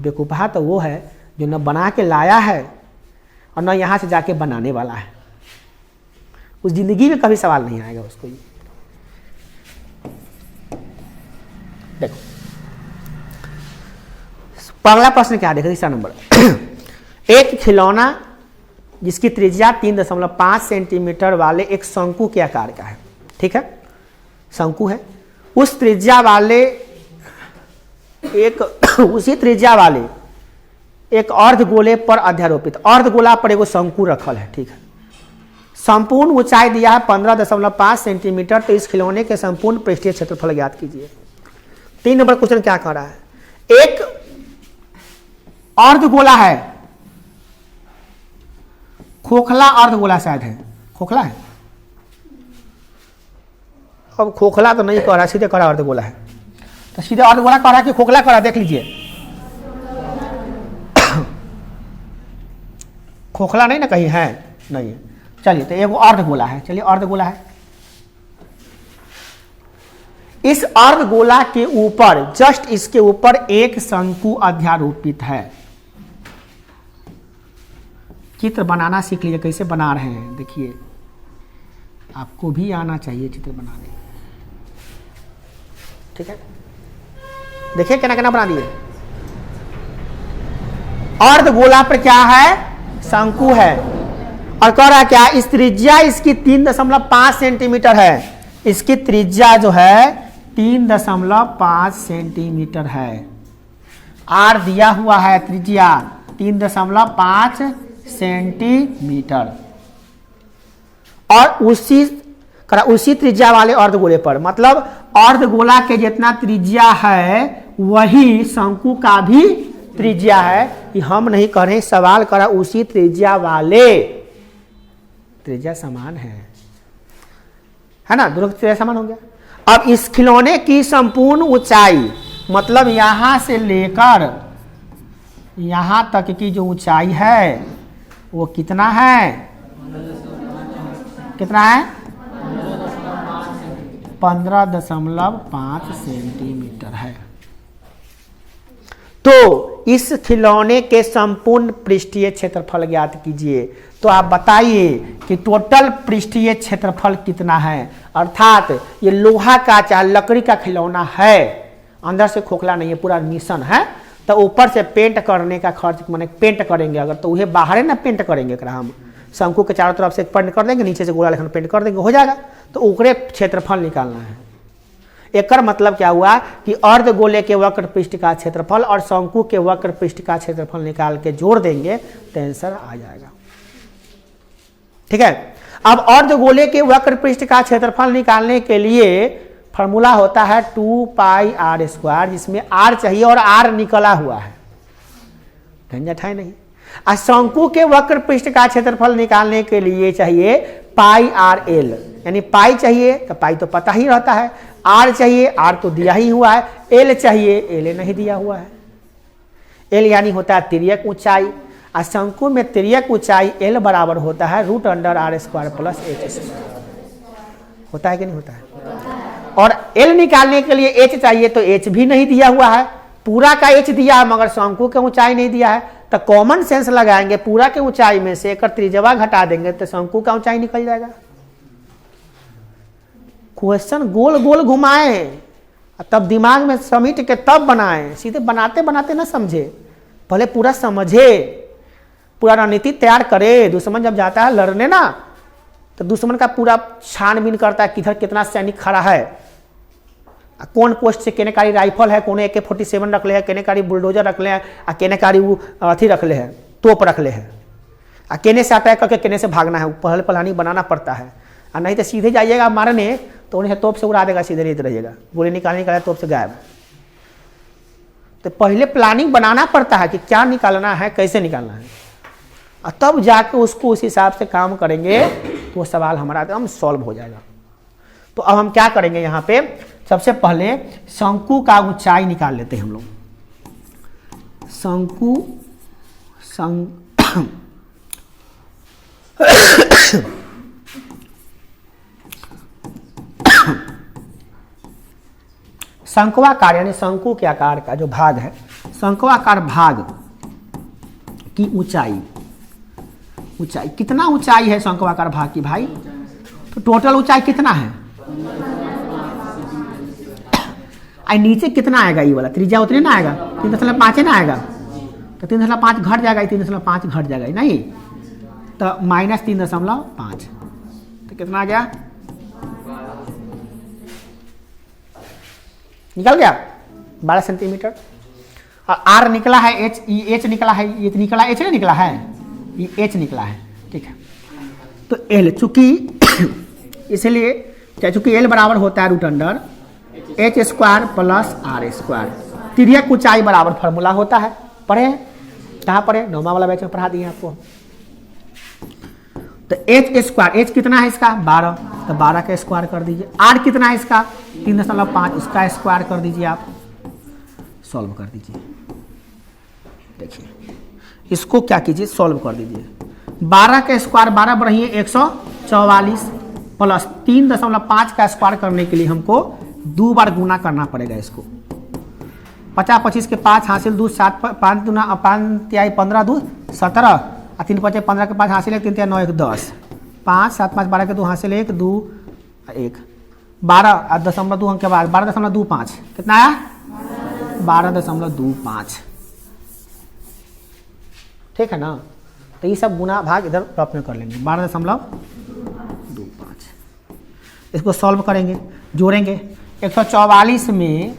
बेवकूफ़ा तो वो है जो न बना के लाया है और न यहाँ से जाके बनाने वाला है। उस जिंदगी में कभी सवाल नहीं आएगा उसको। देखो पहला प्रश्न क्या देखो, तीसरा नंबर। एक खिलौना जिसकी त्रिज्या 3.5 सेंटीमीटर वाले एक शंकु के आकार का है, ठीक है, शंकु है। उस त्रिज्या वाले उसी त्रिज्या वाले एक अर्धगोले पर अध्यारोपित, अर्धगोला पर एगो शंकु रखल है, ठीक है। संपूर्ण ऊंचाई दिया है 15.5 सेंटीमीटर। तो इस खिलौने के संपूर्ण पृष्ठीय क्षेत्रफल ज्ञात कीजिए। 3 नंबर क्वेश्चन क्या कह रहा है? एक अर्धगोला है, खोखला अर्धगोला शायद है, खोखला है। अब खोखला तो नहीं कह रहा, सीधे कह रहा अर्धगोला है। तो सीधे अर्धगोला कह रहा कि खोखला कह रहा, देख लीजिए। खोखला नहीं ना कहीं है, नहीं है। चलिए तो एगो अर्धगोला है, चलिए अर्धगोला है। इस अर्धगोला के ऊपर, जस्ट इसके ऊपर एक शंकु अध्यारोपित है। चित्र बनाना सीख लीजिए, कैसे बना रहे हैं देखिए, आपको भी आना चाहिए चित्र बनाने, ठीक है। देखिए केना केना बना दिए। अर्धगोला पर क्या है, शंकु है। और कह रहा है क्या, इस त्रिज्या इसकी 3.5 सेंटीमीटर है। इसकी त्रिज्या जो है 3.5 सेंटीमीटर है। आर दिया हुआ है, त्रिज्या 3.5 सेंटीमीटर। और उसी त्रिज्या वाले अर्धगोले पर, मतलब अर्धगोला के जितना त्रिज्या है वही शंकु का भी त्रिज्या है। कि हम नहीं कर रहे, सवाल करा उसी त्रिज्या वाले, त्रिज्या समान है ना, दोनों की त्रिज्या समान हो गया। अब इस खिलौने की संपूर्ण ऊंचाई, मतलब यहां से लेकर यहां तक की जो ऊंचाई है वो कितना है, कितना है, 15.5 सेंटीमीटर है। तो इस खिलौने के संपूर्ण पृष्ठीय क्षेत्रफल ज्ञात कीजिए। तो आप बताइए कि टोटल पृष्ठीय क्षेत्रफल कितना है। अर्थात ये लोहा का चाहे लकड़ी का खिलौना है, अंदर से खोखला नहीं है, पूरा मिशन है, तो ऊपर से पेंट करने का खर्च, माने पेंट करेंगे अगर तो वह बाहर ना पेंट करेंगे, हम शंकु के चारों तरफ से पेंट कर देंगे, नीचे से गोला लेखन पेंट कर देंगे, हो जाएगा। तो ऊपरे क्षेत्रफल निकालना है। एक मतलब क्या हुआ कि अर्धगोले के वक्र पृष्ठ का क्षेत्रफल और शंकु के वक्र पृष्ठ का क्षेत्रफल निकाल के जोड़ देंगे तो आंसर आ जाएगा। ठीक है। अब अर्धगोले के वक्र पृष्ठ का क्षेत्रफल निकालने के लिए फॉर्मूला होता है 2πr², जिसमें r चाहिए और r निकला हुआ है, झंझट है नहीं। और शंकु के वक्र पृष्ठ का क्षेत्रफल निकालने के लिए चाहिए πrl, यानी पाई चाहिए तो पाई तो पता ही रहता है, आर चाहिए, आर तो दिया ही हुआ है, एल चाहिए, एल नहीं दिया हुआ है। एल यानी होता है तिर्यक ऊंचाई, और शंकु में तिर्यक ऊंचाई एल बराबर होता है √r² + h²। होता है कि नहीं होता है? और एल निकालने के लिए एच चाहिए, तो एच भी नहीं दिया हुआ है, पूरा का एच दिया है मगर शंकु की ऊंचाई नहीं दिया है। तो कॉमन सेंस लगाएंगे, पूरा के ऊंचाई में से एक त्रिज्या घटा देंगे तो शंकु का ऊंचाई निकल जाएगा। क्वेश्चन गोल गोल घुमाए तब दिमाग में समेट के तब बनाए, सीधे बनाते बनाते ना समझे, पहले पूरा समझे, पूरा रणनीति तैयार करे। दुश्मन जब जाता है लड़ने ना तो दुश्मन का पूरा छानबीन करता है किधर कितना सैनिक खड़ा है, कौन पोस्ट से केनेकारी राइफल है, कौन AK-47 रख ले है, केनेकारी बुलडोजर रख ले है, केनेकारी वो अथी रख ले है, तोप रख ले है, केने से अटैक करके केने से भागना है, पहले प्लानी बनाना पड़ता है। और नहीं तो सीधे जाइएगा मारने तो उन्हें तोप से उड़ा देगा, सीधे नहीं रहिएगा, गोली निकालने का तोप से गायब। तो पहले प्लानिंग बनाना पड़ता है कि क्या निकालना है, कैसे निकालना है, और तब जाके उसको उस हिसाब से काम करेंगे तो वो सवाल हमारा एकदम सॉल्व हो जाएगा। तो अब हम क्या करेंगे, यहाँ पे सबसे पहले शंकु का ऊंचाई निकाल लेते हैं हम लोग। शंक्वाकार यानी शंकु के आकार का जो भाग है, शंक्वाकार भाग की ऊंचाई कितना ऊंचाई है शंक्वाकार भाग की भाई? तो टोटल ऊंचाई कितना है? नीचे कितना आएगा? ये वाला त्रिज्या उतने ना आएगा, 3.5 ना आएगा, तो 3.5 घट जाएगा, 3.5 घट जाएगा नहीं, तो -3.5, तो कितना आ गया? निकल गया 12 सेंटीमीटर। और आर निकला है, एच निकला है, ये निकला एच नहीं निकला है, ये एच निकला है। ठीक है, तो एल चूंकि इसलिए चूंकि एल बराबर होता है √h² + r², तिर्यक ऊंचाई बराबर फॉर्मूला होता है। पढ़े कहाँ पढ़े? 9वां वाला बैच में पढ़ा दिए आपको। तो h², h कितना है इसका? 12, तो 12 का स्क्वायर कर दीजिए। r कितना है इसका? 3.5, इसका स्क्वायर कर दीजिए, आप सॉल्व कर दीजिए। देखिए इसको क्या कीजिए, सॉल्व कर दीजिए। 12 का स्क्वायर 12 बढ़िए 144 प्लस 3.5 का स्क्वायर करने के लिए हमको 2 बार गुना करना पड़ेगा इसको। 50 25 के 5 हासिल 2 7 5 दूना 5 15 2 17 और 3 5 15 के 5 हासिल 1 3 9 1 10 5 7 5 12 के 2 हासिल 1 2 1 12 दशमलव 2 अंक के बाद 12.25 कितना आया? 12.25। ठीक है ना। तो ये सब गुना भाग इधर टॉप में कर लेंगे। 12.25 इसको सॉल्व करेंगे, जोड़ेंगे। 144 में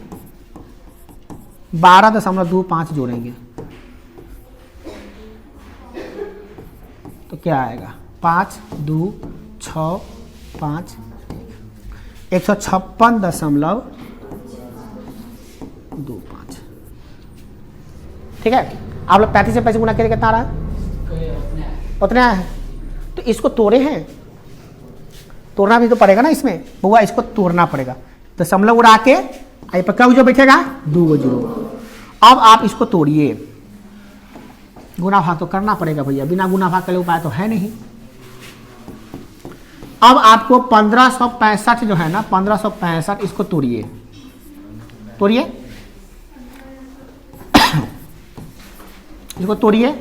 12.25 जोड़ेंगे तो क्या आएगा? 5 2 6 5 156.25। ठीक है। आप लोग 35 से 35 गुना करें कितना आ रहा है? उतना है। तो इसको तोड़े हैं, तोड़ना भी तो पड़ेगा ना इसमें बुआ, इसको तोड़ना पड़ेगा। दशमलव उड़ा के आई पर क्या जो बैठेगा? 2 जीरो। अब आप इसको तोड़िए, गुना भाग तो करना पड़ेगा भैया, बिना गुना भाग के उपाय तो है नहीं। अब आपको 1565 जो है ना, 1565 इसको तोड़िए, तोड़िए इसको तोड़िए।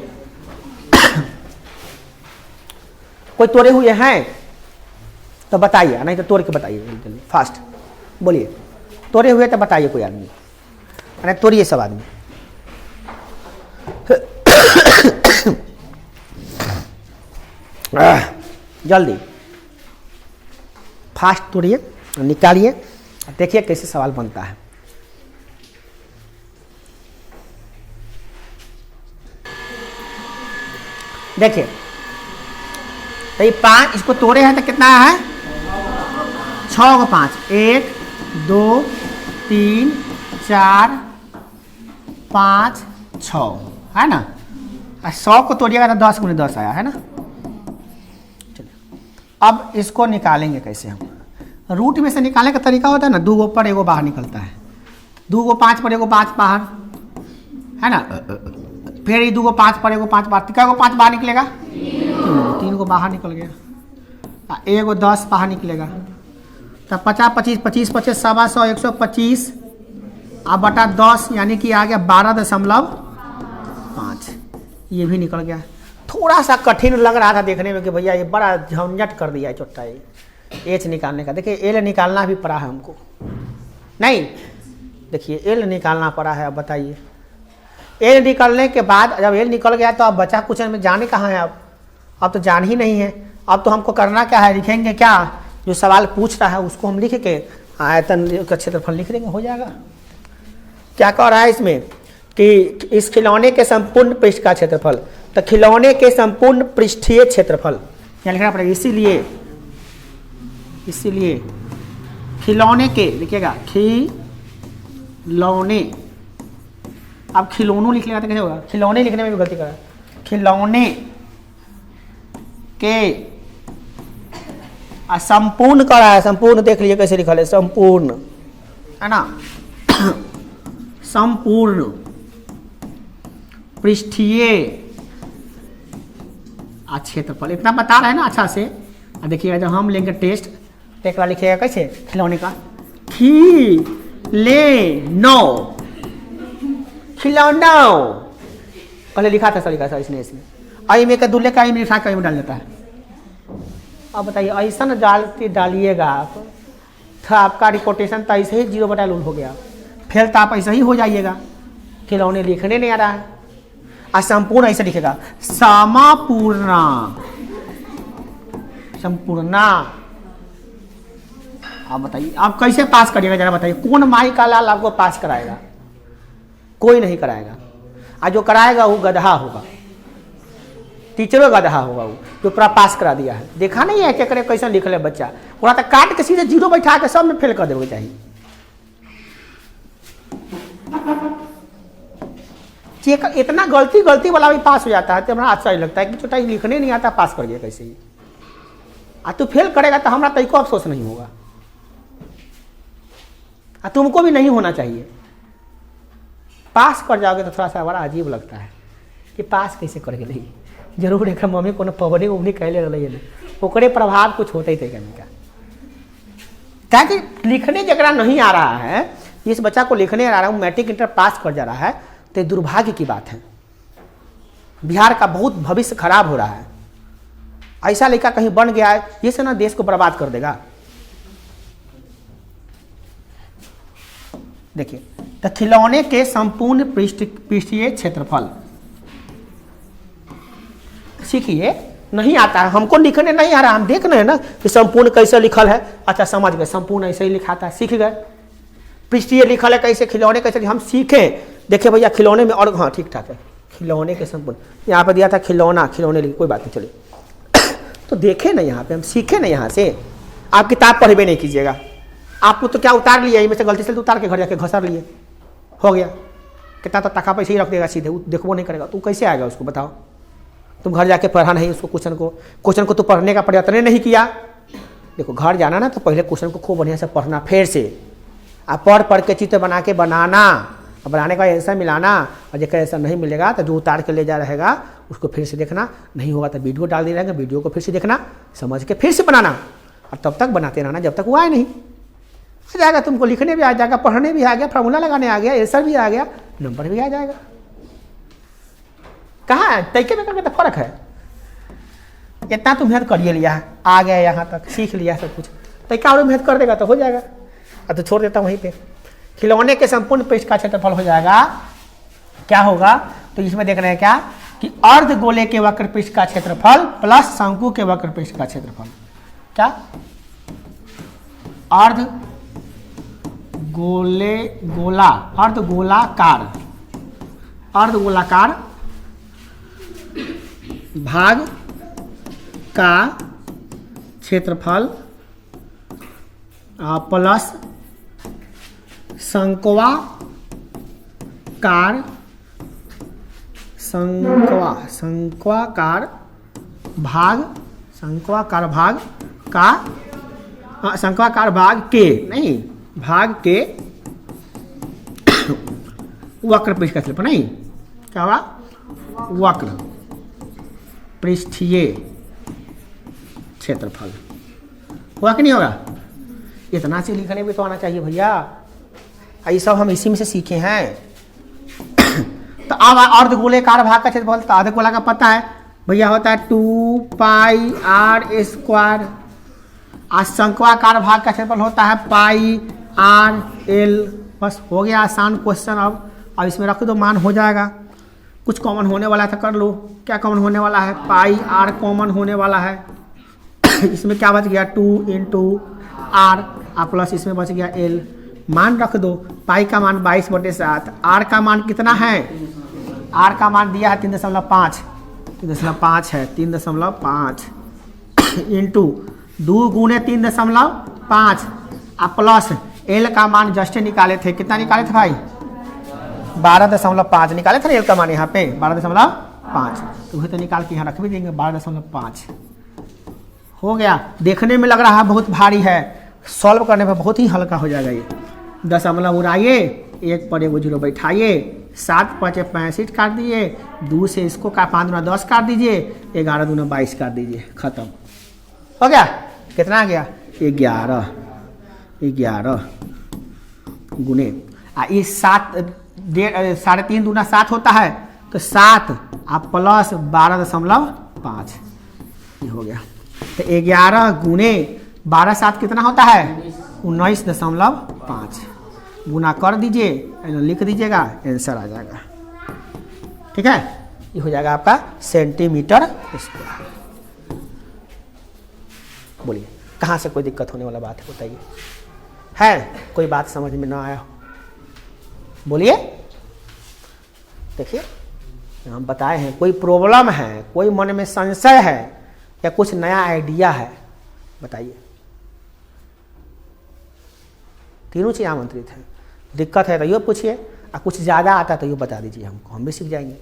कोई तोड़े हुए हैं तो बताइए, नहीं तो तोड़ के बताइए फास्ट, बोलिए। तोड़े हुए तो बताइए कोई आदमी, अरे तोड़िए सब आदमी। जल्दी फास्ट तोड़िए, निकालिए, देखिए कैसे सवाल बनता है। देखिए तो ये 5 इसको तोड़े हैं तो कितना है? 6 को 5 1 2 3 4 5 6 है ना। 100 को तोड़िएगा तो 10 × 10 आया है ना। चलिए अब इसको निकालेंगे कैसे हम? रूट में से निकालने का तरीका होता है ना, 2 ऊपर 1 बाहर निकलता है, 2 5 पर 1 5 बाहर है ना। फिर ये 2 5 पर 1 5 बाहर, क्या 5 बाहर निकलेगा? 3 को बाहर निकल गया, 1 10 बाहर निकलेगा। तब 50 25 25 25 125 125 अब बटा 10 यानी कि आ गया 12.5। ये भी निकल गया। थोड़ा सा कठिन लग रहा था देखने में कि भैया ये बड़ा झंझट कर दिया है छोटा एच निकालने का। देखिए एल निकालना भी पड़ा है हमको, नहीं देखिए एल निकालना पड़ा है। अब बताइए एल निकलने के बाद जब एल निकल गया तो अब बचा कुछ में जाने कहाँ है? अब तो जान ही नहीं है। अब तो हमको करना क्या है? लिखेंगे क्या जो सवाल पूछ रहा है उसको हम लिख के आयतन का क्षेत्रफल लिख देंगे, हो जाएगा। क्या कह रहा है इसमें कि इस खिलौने के संपूर्ण पृष्ठ का क्षेत्रफल, तो खिलौने के संपूर्ण पृष्ठीय क्षेत्रफल क्या लिखना पड़ेगा? इसीलिए खिलौने के लिखिएगा, खिलौने। अब खिलौनों लिख लेगा तो कैसे होगा? खिलौने लिखने में भी गलती कर रहा है। खिलौने के संपूर्ण कर रहा है, संपूर्ण देख लीजिए कैसे लिखा है, संपूर्ण है ना। संपूर्ण पृष्ठीय क्षेत्रफल इतना बता रहे हैं ना अच्छा से। अब देखिएगा जब हम लेंगे टेस्ट तो एक बार लिखिएगा कैसे खिलौने का, खिलौना पहले लिखा था, लिखा था इसने आई में का दूल्हे का आई में लिखा कहीं में डाल देता है। अब बताइए ऐसा न डालिएगा आप तो आपका रिपोर्टेशन तो ऐसे ही 0/लूल हो गया, फेल तो आप ऐसा ही हो जाइएगा। खिलौने लिखने नहीं आ रहा है। और संपूर्ण ऐसे लिखेगा, समापूर्णा, संपूर्णा। आप बताइए आप कैसे पास करिएगा जरा बताइए? कौन माई का लाल आपको पास कराएगा? कोई नहीं कराएगा। और जो कराएगा वो गधा होगा, टीचरों गधा होगा वो जो पूरा पास करा दिया है। देखा नहीं है क्या करे कैसे लिख ले बच्चा, पूरा तो काट के सीधे 0 बैठा के सब में फेल कर देगा चाहिए। चेक इतना गलती वाला भी पास हो जाता है तो हमारा अच्छा ही लगता है कि छोटा ही लिखने नहीं आता पास कर दिया कैसे ही। आ तू फेल करेगा तो हमारा तरीको अफसोस नहीं होगा, और तुमको भी नहीं होना चाहिए। पास कर जाओगे तो थोड़ा सा बड़ा अजीब लगता है कि पास कैसे करके नहीं। जरूर एक मम्मी को पवनी उवनी कहले रही ओकरे प्रभाव कुछ होते ही थे का, क्या कि लिखने जगह नहीं आ रहा है, इस बच्चा को लिखने आ रहा है, वो मैट्रिक इंटर पास कर जा रहा है, तो दुर्भाग्य की बात है। बिहार का बहुत भविष्य खराब हो रहा है। ऐसा लड़का कहीं बन गया है ये से ना देश को बर्बाद कर देगा। देखिए तो खिलौने के संपूर्ण पृष्ठीय क्षेत्रफल सीखिए। नहीं आता है, हमको लिखने नहीं आ रहा, हम देख रहे हैं ना कि संपूर्ण कैसे लिखल है। अच्छा समझ गए, संपूर्ण ऐसे ही लिखाता है, सीख गए। पृष्ठीय लिखल है कैसे, खिलौने कैसे, हम सीखें। देखिए भैया खिलौने में, और हाँ ठीक ठाक है, खिलौने के संपूर्ण यहाँ पर दिया था खिलौना, खिलौने लिखे, कोई बात नहीं चलिए। तो देखे ना यहाँ पे, हम सीखे ना यहाँ से। आप किताब पढ़बे नहीं कीजिएगा, आपको तो क्या उतार लिया इनमें से, गलती से उतार के घर जाके घसर लिए, हो गया। कितना तो तका पैसे ही रख देगा सीधे, देखो नहीं करेगा, तू कैसे आएगा उसको बताओ। तुम घर जाके पढ़ा नहीं उसको, क्वेश्चन को तो पढ़ने का प्रयत्न नहीं किया। देखो घर जाना ना तो पहले क्वेश्चन को खूब बढ़िया से पढ़ना, फिर से आप पढ़ के चित्र बना के बनाना, और बनाने का आंसर मिलाना, और जब आंसर नहीं मिलेगा तो जो उतार के ले जा रहेगा उसको फिर से देखना, नहीं होगा तो वीडियो डाल दे रहेगा, वीडियो को फिर से देखना, समझ के फिर से बनाना, और तब तक बनाते रहना जब तक वो आए नहीं। आ जाएगा, तुमको लिखने भी आ जाएगा, पढ़ने भी आ गया, फार्मूला लगाने आ गया, आंसर भी आ गया, नंबर भी आ जाएगा। कहाँ है तरीके में करके तो फर्क है। इतना तो मेहनत करिए लिया है, आ गया यहाँ तक, सीख लिया सब कुछ, तरीका और मेहनत कर देगा तो हो जाएगा। अब तो छोड़ देता हूँ वहीं पे। खिलौने के संपूर्ण पृष्ठ का क्षेत्रफल हो जाएगा, क्या होगा तो इसमें देख रहे हैं क्या कि अर्ध गोले के वक्र पृष्ठ का क्षेत्रफल प्लस शंकु के वक्र पृष्ठ का क्षेत्रफल। क्या अर्ध गोलाकार भाग का क्षेत्रफल प्लस शंक्वाकार भाग के वक्र पृष्ठ का क्षेत्रफल, नहीं क्या हुआ, वक्र पृष्ठीय क्षेत्रफल हुआ कि नहीं होगा। इतना से लिखने भी तो आना चाहिए भैया, ये सब हम इसी में से सीखे हैं। तो अब अर्धगोलेकार भाग का क्षेत्रफल, तो अर्धगोला का पता है भैया होता है 2πr², आज शंक्वाकार भाग का क्षेत्रफल होता है πr/l। बस हो गया, आसान क्वेश्चन। अब इसमें रख दो, मान हो जाएगा। कुछ कॉमन होने वाला था, कर लो। क्या कॉमन होने वाला है, πr कॉमन होने वाला है। इसमें क्या बच गया 2 × r, प्लस इसमें बच गया l। मान रख दो, पाई का मान 22/7, r का मान कितना है, r का मान दिया है 3.5 है, 3.5 इंटू 2 × 3.5 प्लस l का मान जस्ट निकाले थे, कितना निकाले थे भाई 12.5 निकाले थे ना, l का मान यहाँ पे 12.5, तो वही तो निकाल के यहाँ रख भी देंगे 12.5 हो गया। देखने में लग रहा है बहुत भारी है, सॉल्व करने पर बहुत ही हल्का हो जाएगा। ये दशमलव उड़ाइए, 1 पर 1 0 बैठाइए, 7 × 5 = 65 काट दीजिए, 2 से इसको 5 × 10 काट दीजिए, 11 × 2 = 22 काट दीजिए, खत्म हो गया। कितना आ गया 11 गुने ये 7 3.5 दूना 7 होता है, तो 7 प्लस 12.5 ये हो गया। तो 11 गुने 12 7 कितना होता है 19.5 गुना कर दीजिए, लिख दीजिएगा, आंसर आ जाएगा। ठीक है, ये हो जाएगा आपका सेंटीमीटर स्क्वायर। बोलिए कहाँ से कोई दिक्कत होने वाला बात है, बताइए। है कोई बात समझ में ना आया, बोलिए। देखिए हम बताए हैं, कोई प्रॉब्लम है, कोई मन में संशय है या कुछ नया आइडिया है, बताइए। तीनों चीज आमंत्रित है। दिक्कत है तो ये पूछिए, और कुछ ज़्यादा आता है तो ये बता दीजिए हमको, हम भी सीख जाएंगे।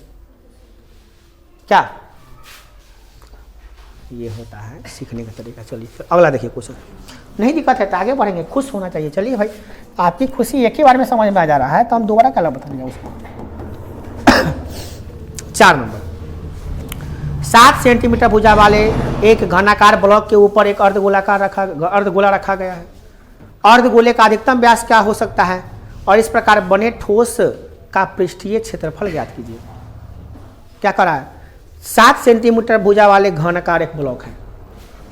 क्या ये होता है सीखने का तरीका। चलिए अगला देखिए क्वेश्चन। नहीं दिक्कत है तो आगे बढ़ेंगे, खुश होना चाहिए। चलिए भाई, आपकी खुशी एक ही बार में समझ में आ जा रहा है तो हम दोबारा क्या बताएंगे उसको। 4 नंबर, 7 सेंटीमीटर भुजा वाले एक घनाकार ब्लॉक के ऊपर एक अर्धगोला रखा गया है। अर्धगोले का अधिकतम व्यास क्या हो सकता है, और इस प्रकार बने ठोस का पृष्ठीय क्षेत्रफल ज्ञात कीजिए। क्या करा है, 7 सेंटीमीटर भुजा वाले घनाकार एक ब्लॉक है,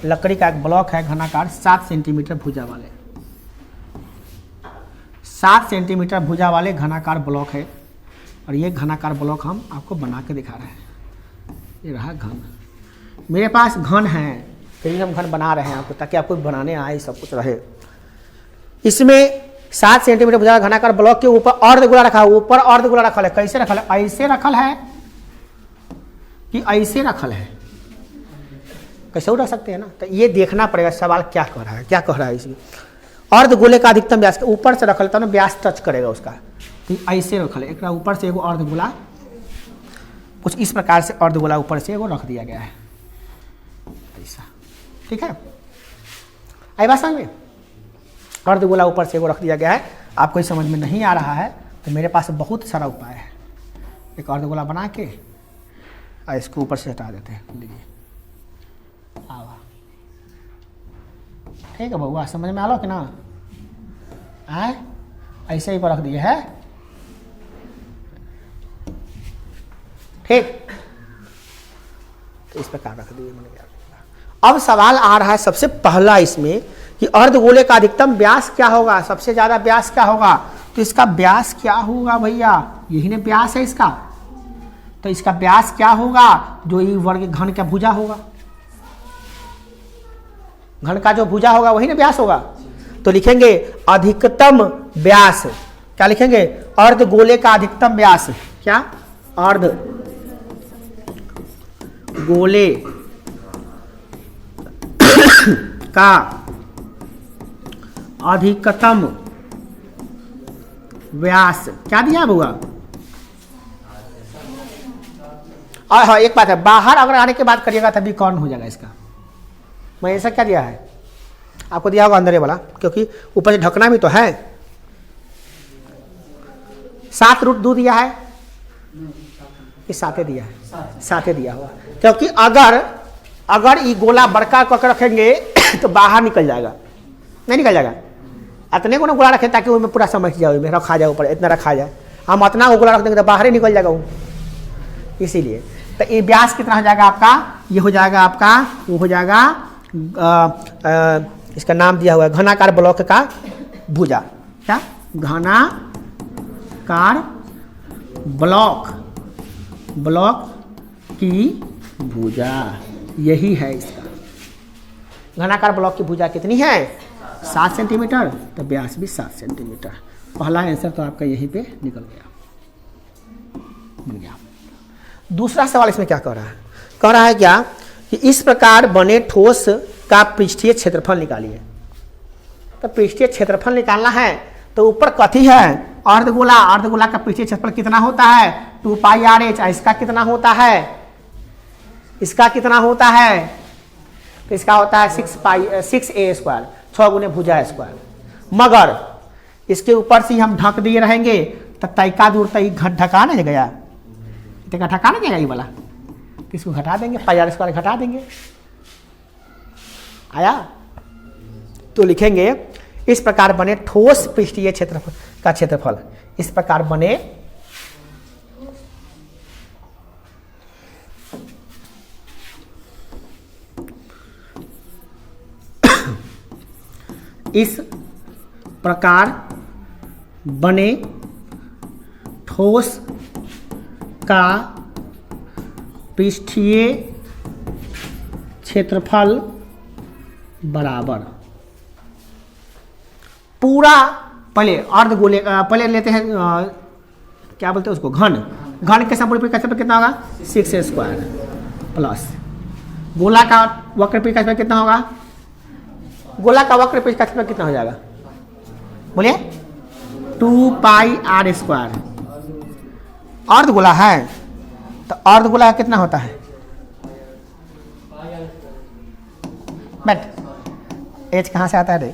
लकड़ी का एक ब्लॉक है घनाकार 7 सेंटीमीटर भुजा वाले, 7 सेंटीमीटर भुजा वाले घनाकार ब्लॉक है। और ये घनाकार ब्लॉक हम आपको बना के दिखा रहे हैं। ये रहा घन, मेरे पास घन है, कहीं हम घन बना रहे हैं आपको ताकि आपको बनाने आए, सब कुछ रहे। इसमें 7 सेंटीमीटर भुजा घनाकार ब्लॉक के ऊपर अर्धगोला रखा है, ऊपर अर्धगोला रखल है। कैसे रखल है? ऐसे रखल है कि ऐसे रखल है, कैसे रख सकते हैं ना। तो ये देखना पड़ेगा सवाल क्या कह रहा है, क्या कह रहा है इसमें। अर्धगोले का अधिकतम व्यास के ऊपर से रखल तब ना व्यास टच करेगा उसका, तो ऐसे रखल है। एक ऊपर से एगो अर्धगोला, कुछ इस प्रकार से अर्धगोला ऊपर से एगो रख दिया गया है ऐसा, ठीक है। आई बात समझ में? अर्धगोला ऊपर से एगो रख दिया गया है। आपको इस समझ में नहीं आ रहा है तो मेरे पास बहुत सारा उपाय है। एक अर्धगोला बना के और इसको ऊपर से हटा देते हैं, लीजिए आवा, ठीक है बउआ, समझ में आ लो कि ना? आए ऐसे ही पर रख दिए है, ठीक। तो इस प्रकार रख दिए मैंने। अब सवाल आ रहा है सबसे पहला इसमें कि अर्धगोले का अधिकतम व्यास क्या होगा, सबसे ज्यादा व्यास क्या होगा। तो इसका व्यास क्या होगा भैया, यही ना व्यास है इसका। तो इसका व्यास क्या होगा, जो ई वर्ग घन का भुजा होगा, घन का जो भुजा होगा वही ना व्यास होगा। तो लिखेंगे अधिकतम व्यास, क्या लिखेंगे? अर्धगोले का अधिकतम व्यास, क्या? अर्धगोले का अधिकतम व्यास क्या दिया बुआ? और हाँ एक बात है, बाहर अगर आने के बाद करिएगा तभी कौन हो जाएगा इसका। मैं ऐसा क्या दिया है आपको, दिया होगा अंदर वाला, क्योंकि ऊपर से ढकना भी तो है। 7√2 दिया है कि 7 दिया है? 7 दिया होगा, क्योंकि अगर ये गोला बड़का करके रखेंगे तो बाहर निकल जाएगा, नहीं निकल जाएगा। इतने को ना गोला रखें ताकि उसमें पूरा समझ जाए, उसमें रखा जाए, ऊपर इतना रखा जाए। हम इतना गोला रख देंगे तो बाहर ही निकल जाएगा वो, इसीलिए। तो ये व्यास कितना हो जाएगा आपका? ये हो जाएगा आपका, वो हो जाएगा इसका नाम दिया हुआ है घनाकार ब्लॉक का भुजा। क्या? घनाकार ब्लॉक की भुजा, यही है इसका। घनाकार ब्लॉक की भुजा कितनी है? 7 सेंटीमीटर। तो व्यास भी 7 सेंटीमीटर। पहला आंसर तो आपका यहीं पे निकल गया, बन गया। दूसरा सवाल इसमें क्या कह रहा है? कह रहा है क्या कि इस प्रकार बने ठोस का पृष्ठीय क्षेत्रफल निकालिए। तो पृष्ठीय क्षेत्रफल निकालना है तो ऊपर कथी है? अर्धगोला। अर्धगोला का पृष्ठीय क्षेत्रफल कितना होता है? 2πr/h। इसका कितना होता है? इसका कितना होता है? तो इसका होता है 6a², 6 गुने भुजा स्क्वायर। मगर इसके ऊपर से हम ढक दिए रहेंगे तो तैका दूर तक ढका नहीं गया, ढका नहीं जाएगा ये वाला, इसको घटा देंगे, πr² घटा देंगे, आया। तो लिखेंगे इस प्रकार बने ठोस पृष्ठीय क्षेत्रफल का क्षेत्रफल, इस प्रकार बने इस प्रकार बने ठोस का पृष्ठीय क्षेत्रफल बराबर पूरा, पहले अर्धगोले, पहले लेते हैं क्या बोलते हैं उसको, घन के संपूर्ण क्षेत्रफल कितना होगा? 6a² प्लस गोला का वक्र पृष्ठ का कितना होगा? गोला का वक्र पृष्ठ का क्षेत्रफल कितना हो जाएगा? बोलिए 2πr²। अर्धगोला है तो अर्धगोला कितना होता है? बैठ, एच कहाँ से आता है रे?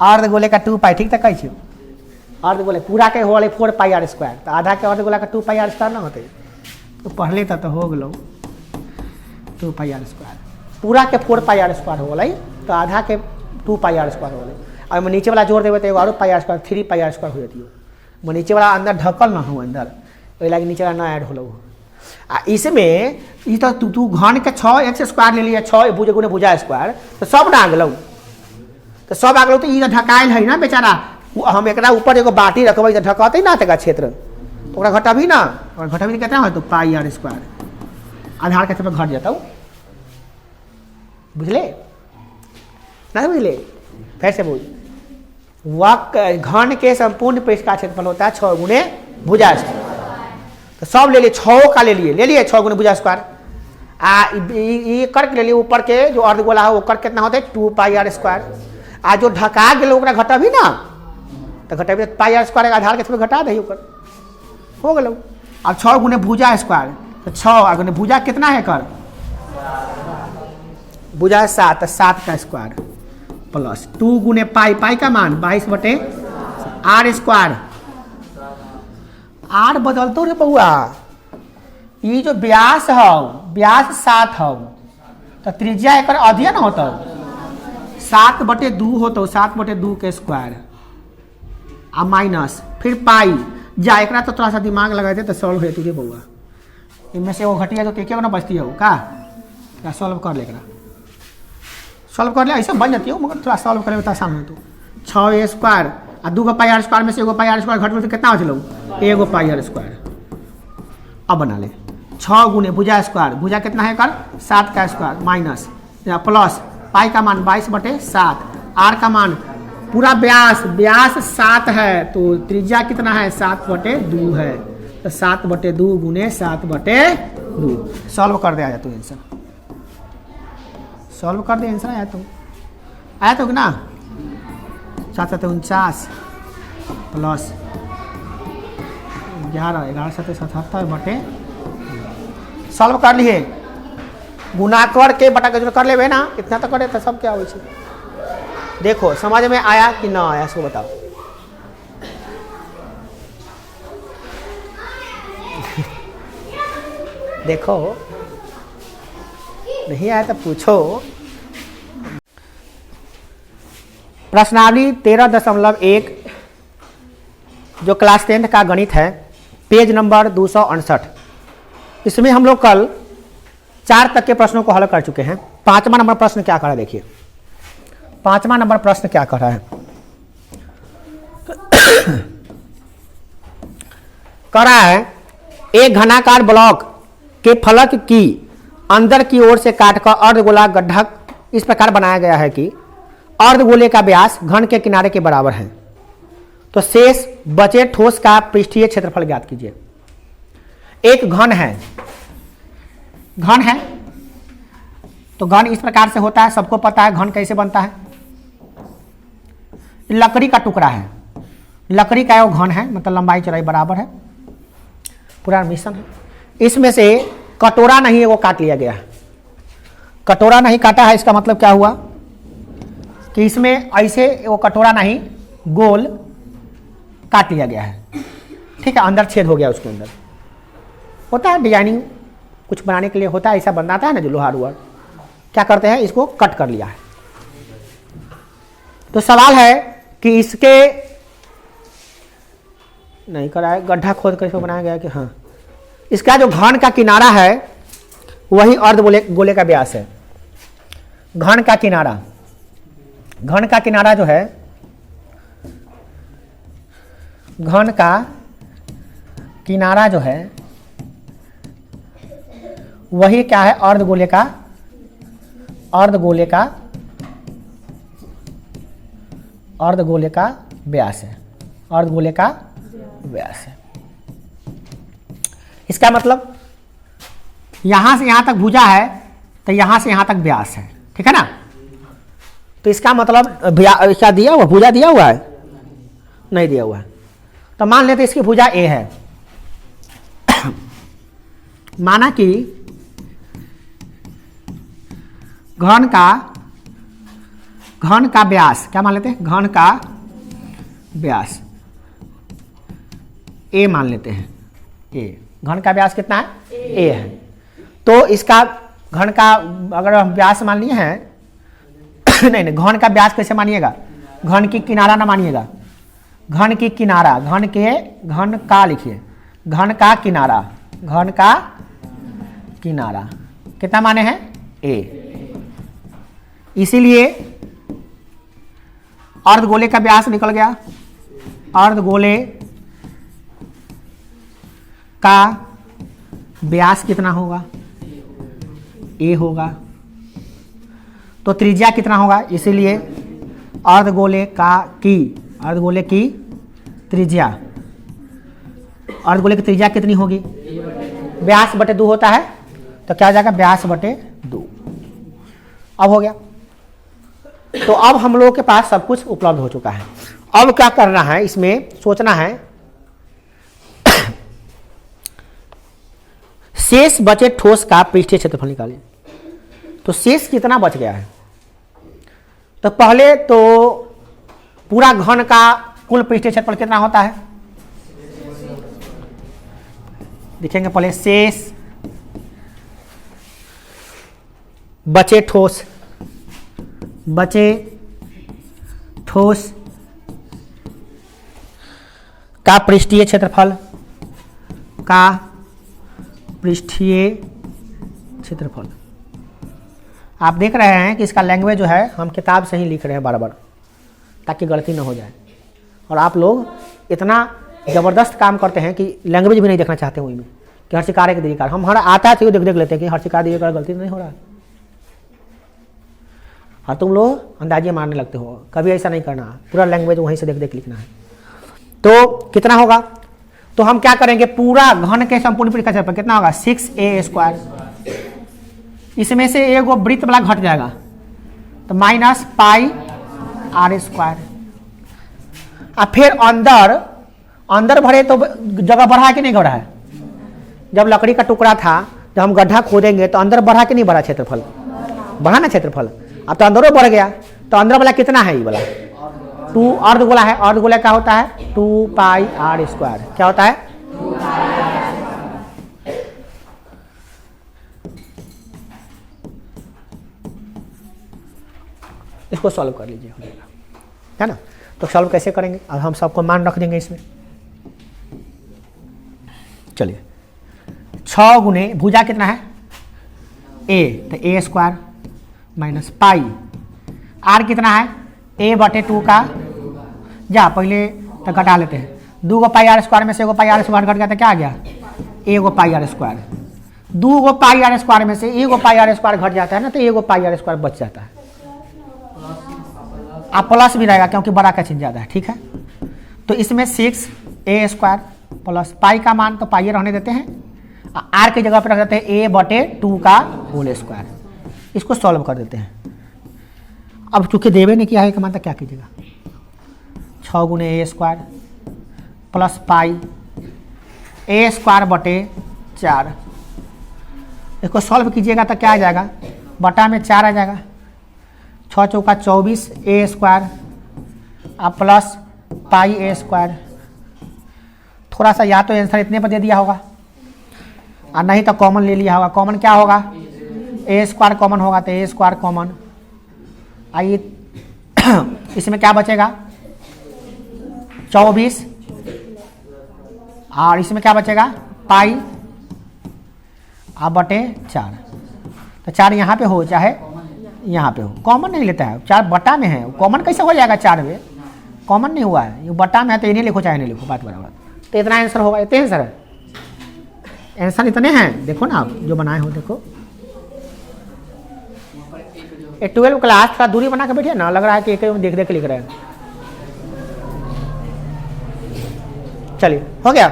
अर्धगोले का 2π, ठीक तक कही अर्धगोले पूरा के हो 4πr², तो आधा के अर्धगोला का 2πr² ना होते तो पढ़ले तो हो गलो 2πr², पूरा के 4πr² हो गई, तो आधा के 2πr² हो गई। और नीचे वाला जोड़ देवे तो और πr², 3πr² हो जाती है। नीचे वाला अंदर ढकल ना हो, अंदर वही लगे नीचे वाला ना ऐड हो। इसमें ये तो तू घन के 6x² ले लिया, 6 भुजा गुने भुजा स्क्वायर, तो सब ना आ गलो, तो सब आ गलो। तो ये ढकायल है ना बेचारा, हम एक ऊपर एगो बाटी रखबै तो ढकते ना तक क्षेत्र, तो घटा भी ना, और घटा भी कितना हो तो πr²। आधार के क्षेत्रफल घट जाता हूँ, बुझले ना, बुझले? फिर से बोल, वक्र घन के संपूर्ण पृष्ठ का क्षेत्रफल होता है 6 गुणे भुजा स्क्वायर। तो सब ले लिए, 6 का ले लिए 6 गुणे भुजा स्क्वायर। ये कर्क ले लिए, ऊपर के जो अर्धगोला है वो कर्क कितना होता है 2 पाई आर स्क्वायर। आ जो ढका गए ओकरा घटबी ना, तो घटबी पाई आर स्क्वायर आधार के क्षेत्रफल घटा दही ओकर हो गलो। अब 6 गुणे भुजा स्क्वायर, तो 6 गुणे भुजा कितना है कर, भुजा 7, तो 7 का स्क्वायर प्लस 2 गुणे पाई, पाई का मान 22 आर स्क्वायर। आर बदलतो रे बउआ, ये जो व्यास है व्यास 7 है, तो त्रिज्या एक अधिक ना होता 7/2 होता, 7/2 के स्क्वायर आ माइनस फिर पाई जा, एक तो थोड़ा सा दिमाग लगा दे तो सॉल्व हो तुझे बउआ। इनमें से वो घटिया जो एक ना बचती है वो क्या सॉल्व कर ले, सॉल्व कर ले, ऐसा बन जाती है मगर थोड़ा सॉल्व करे तो आसान हो। तो 6 स्क्वायर आ 2 पाई आर स्क्वायर में से 1 पाई आर स्क्वायर घट तो कितना हो चलो 1 पाई आर स्क्वायर। अब बना ले 6 गुणे भुजा स्क्वायर, भुजा कितना है कर 7 का स्क्वायर माइनस प्लस पाई का मान 22/7, आर का मान पूरा व्यास 7 है, तो त्रिज्या कितना है 7/2 है, तो 7/2 गुणे 7/2 सॉल्व कर दे। आया तो आंसर सॉल्व कर दे, आंसर आया तो ना 7/49 प्लस 11/77 सॉल्व कर लिए। गुना कर के बटा के जो कर ले ना, इतना तो करे तो सब क्या हो। देखो समझ में आया कि ना आया इसको बताओ। देखो नहीं आया तो पूछो। प्रश्नावली 13.1 जो क्लास 10 का गणित है, पेज नंबर 268। इसमें हम लोग कल 4 तक के प्रश्नों को हल कर चुके हैं। 5वां नंबर प्रश्न क्या कर रहा है, देखिए 5वां नंबर प्रश्न क्या कर रहा है। कर रहा है एक घनाकार ब्लॉक के फलक की अंदर की ओर से काटकर अर्धगोला गड्ढा इस प्रकार बनाया गया है कि अर्धगोले का व्यास घन के किनारे के बराबर है। तो शेष बचे ठोस का पृष्ठीय क्षेत्रफल ज्ञात कीजिए। एक घन है, घन है तो घन इस प्रकार से होता है, सबको पता है घन कैसे बनता है। लकड़ी का टुकड़ा है, लकड़ी का वो घन है, मतलब लंबाई चौड़ाई बराबर है, पूरा मिश्रण है। इसमें से कटोरा नहीं वो काट लिया गया है। कटोरा नहीं काटा है, इसका मतलब क्या हुआ कि इसमें ऐसे वो कटोरा नहीं गोल काट लिया गया है, ठीक है, अंदर छेद हो गया, उसके अंदर होता है डिजाइनिंग कुछ बनाने के लिए होता है, ऐसा बनाता है ना जो लोहार उहार, क्या करते हैं इसको कट कर लिया है। तो सवाल है कि इसके नहीं कराया, गड्ढा खोद कर इसको बनाया गया कि हाँ, इसका जो घन का किनारा है वही अर्धगोले का व्यास है। घन का किनारा, घन का किनारा जो है, घन का किनारा जो है वही क्या है, अर्धगोले का, अर्धगोले का, अर्धगोले का व्यास है, अर्धगोले का व्यास है। इसका मतलब यहां से यहां तक भुजा है तो यहां से यहां तक व्यास है, ठीक है ना। तो इसका मतलब क्या दिया हुआ, भुजा दिया हुआ है, नहीं दिया हुआ है। तो मान लेते इसकी भुजा ए है, माना कि घन का व्यास क्या मान लेते हैं, घन का व्यास ए मान लेते हैं, ए घन का व्यास कितना है, ए है। तो इसका घन का अगर हम व्यास मान लिए हैं नहीं नहीं, घन का व्यास कैसे मानिएगा, घन की किनारा ना मानिएगा, घन की किनारा, घन का लिखिए, घन का किनारा, घन का किनारा कितना माने हैं, ए। इसीलिए अर्धगोले का व्यास निकल गया, अर्धगोले का व्यास कितना होगा, ए होगा। तो त्रिज्या कितना होगा, इसीलिए अर्धगोले की त्रिज्या, अर्धगोले की त्रिज्या कितनी होगी, व्यास बटे 2 होता है, तो क्या हो जाएगा, व्यास बटे 2। अब हो गया। तो अब हम लोगों के पास सब कुछ उपलब्ध हो चुका है। अब क्या करना है, इसमें सोचना है शेष बचे ठोस का पृष्ठीय क्षेत्रफल निकालिए। तो शेष कितना बच गया है, तो पहले तो पूरा घन का कुल पृष्ठीय क्षेत्रफल कितना होता है, देखेंगे पहले शेष बचे ठोस का पृष्ठीय क्षेत्रफल आप देख रहे हैं कि इसका लैंग्वेज जो है हम किताब से ही लिख रहे हैं बार बार, ताकि गलती ना हो जाए। और आप लोग इतना ज़बरदस्त काम करते हैं कि लैंग्वेज भी नहीं देखना चाहते वहीं में, कि हर्षिकार के दीर्घकार हम हमारा आता है तो देख लेते हैं कि हर्षिकार दीर्घकार गलती नहीं हो रहा है, और तुम लोग अंदाजे मारने लगते हो। कभी ऐसा नहीं करना, पूरा लैंग्वेज वहीं से देख देख लिखना है। तो कितना होगा, तो हम क्या करेंगे, पूरा घन के संपूर्ण पृष्ठ का क्षेत्रफल कितना होगा, 6a²। इसमें से एगो वृत्त वाला घट जाएगा, तो माइनस पाई r²। अब फिर अंदर भरे तो जगह बढ़ा है कि नहीं बढ़ा है, जब लकड़ी का टुकड़ा था, जब हम गड्ढा खोदेंगे तो अंदर बढ़ा कि नहीं बढ़ा क्षेत्रफल, बढ़ा ना क्षेत्रफल। अब तो अंदरों बढ़ गया, तो अंदर वाला कितना है, ये वाला 2 अर्धगोला है, अर्धगोला क्या होता है 2 पाई r², क्या होता है, इसको सॉल्व कर लीजिए, हो जाएगा, है ना। तो सॉल्व कैसे करेंगे, अब हम सबको मान रख देंगे इसमें। चलिए 6 गुने भुजा कितना है a, तो a² माइनस पाई, r कितना है a बटे 2 का, जा पहले तो घटा लेते हैं, 2 गो पाई r² में से एगो पाई r² घट गया तो क्या आ गया, एगो पाई r²। 2 गो पाई r² में से एगो पाई r² घट जाता है ना, तो एगो पाई r² बच जाता है। आप प्लस भी रहेगा क्योंकि बड़ा का चिन्ह ज़्यादा है, ठीक है। तो इसमें 6a² प्लस पाई का मान तो पाई रहने देते हैं, आर की जगह पर रख देते हैं a बटे 2 का होल स्क्वायर। इसको सॉल्व कर देते हैं। अब चूंकि देवे ने किया है का मान, तो क्या कीजिएगा, 6 गुने a² प्लस पाई a² बटे 4। इसको सॉल्व कीजिएगा तो क्या आ जाएगा, बटा में 4 आ जाएगा, 6 चौका 24 a² अब प्लस पाई a²। थोड़ा सा या तो आंसर इतने पर दे दिया होगा और नहीं तो कॉमन ले लिया होगा। कॉमन क्या होगा, a² कॉमन होगा, तो a² कॉमन। आइए इसमें क्या बचेगा 24 और इसमें क्या बचेगा पाई अब बटे 4। तो 4 यहाँ पे हो चाहे यहाँ पे हो, कॉमन नहीं लेता है, 4 बटा में है, कॉमन कैसे हो जाएगा, 4 में कॉमन नहीं हुआ है, ये बटा में है तो इन्हें लिखो चाहे नहीं लिखो, बात बराबर। तो इतना आंसर होगा, इतने आंसर है, आंसर इतने हैं, देखो ना आप जो बनाए हो, देखो ये 12 क्लास का दूरी बना के बैठिए ना, लग रहा है कि एक देख देख के लिख रहे हैं। चलिए हो गया,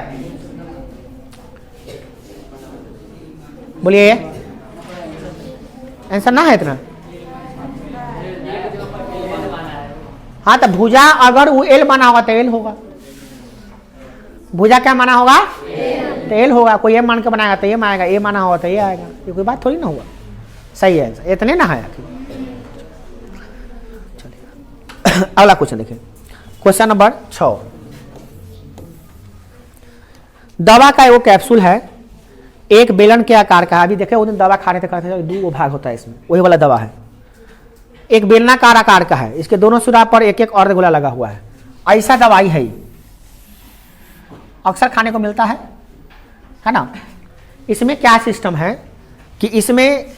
बोलिए आंसर ना है इतना। हाँ तो भुजा अगर वो एल माना होगा तो एल होगा, भुजा क्या माना होगा तो एल होगा, कोई एम मान के बनाएगा तो एम आएगा, ए माना होगा तो ये आएगा, ये कोई बात थोड़ी ना हुआ। सही है, इतने ना है। चलिए अगला क्वेश्चन देखिए, क्वेश्चन नंबर 6। दवा का वो कैप्सूल है, एक बेलन के आकार का है। अभी देखे वो दिन दवा खा रहे थे, 2 भाग होता है इसमें, वही वाला दवा है। एक बेलनाकार आकार का है, इसके दोनों सिरा पर एक एक अर्धगोला लगा हुआ है। ऐसा दवाई है, अक्सर खाने को मिलता है ना। इसमें क्या सिस्टम है कि इसमें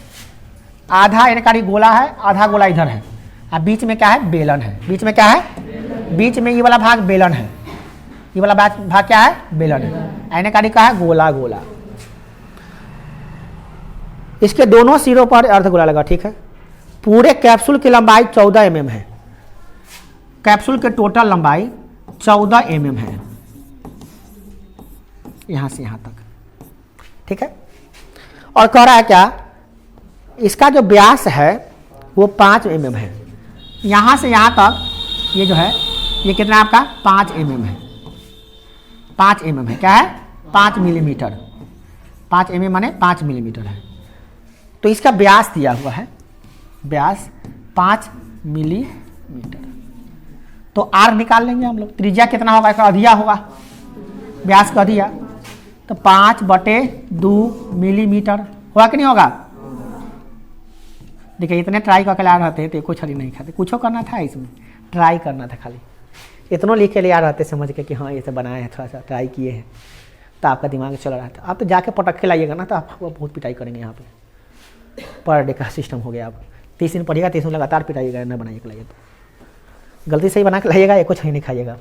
आधा इनकारी गोला है, आधा गोला इधर है, और बीच में क्या है बेलन है। बीच में क्या है, बीच में ये वाला भाग बेलन है, ये वाला भाग क्या है बेलन है, इनकारी का है गोला गोला। इसके दोनों सिरों पर अर्धगोला लगा, ठीक है। पूरे कैप्सूल की लंबाई 14 mm है। कैप्सूल के टोटल लंबाई 14 mm है, यहां से यहां तक, ठीक है। और कह रहा है क्या, इसका जो व्यास है वो 5 mm है। यहां से यहां तक ये जो है ये कितना आपका 5 mm है। 5 mm है, क्या है 5 मिलीमीटर। 5 mm माने 5 मिलीमीटर है। तो इसका व्यास दिया हुआ है, व्यास 5 मिलीमीटर। तो आर निकाल लेंगे हम लोग। त्रिज्या कितना होगा, इसका अधिया होगा, व्यास का अधिया। तो 5/2 मिलीमीटर होगा कि नहीं होगा। देखिए इतने ट्राई करके ला रहते थे, कुछ हरी नहीं खाते, कुछ करना था इसमें, ट्राई करना था खाली। इतनों लिख के ले आ रहते समझ के कि हाँ ये सब बनाए हैं, थोड़ा सा ट्राई किए हैं, तो आपका दिमाग चल रहा था। आप तो जाके पटक के लाइएगा ना, तो आप बहुत पिटाई करेंगे यहाँ पे। पर डे का सिस्टम हो गया। आप 30 दिन पढ़िएगा, 30 दिन लगातार पिटाइएगा, न बनाइए के लाइए तो गलती सही बना के लाइएगा, या कुछ नहीं खाइएगा।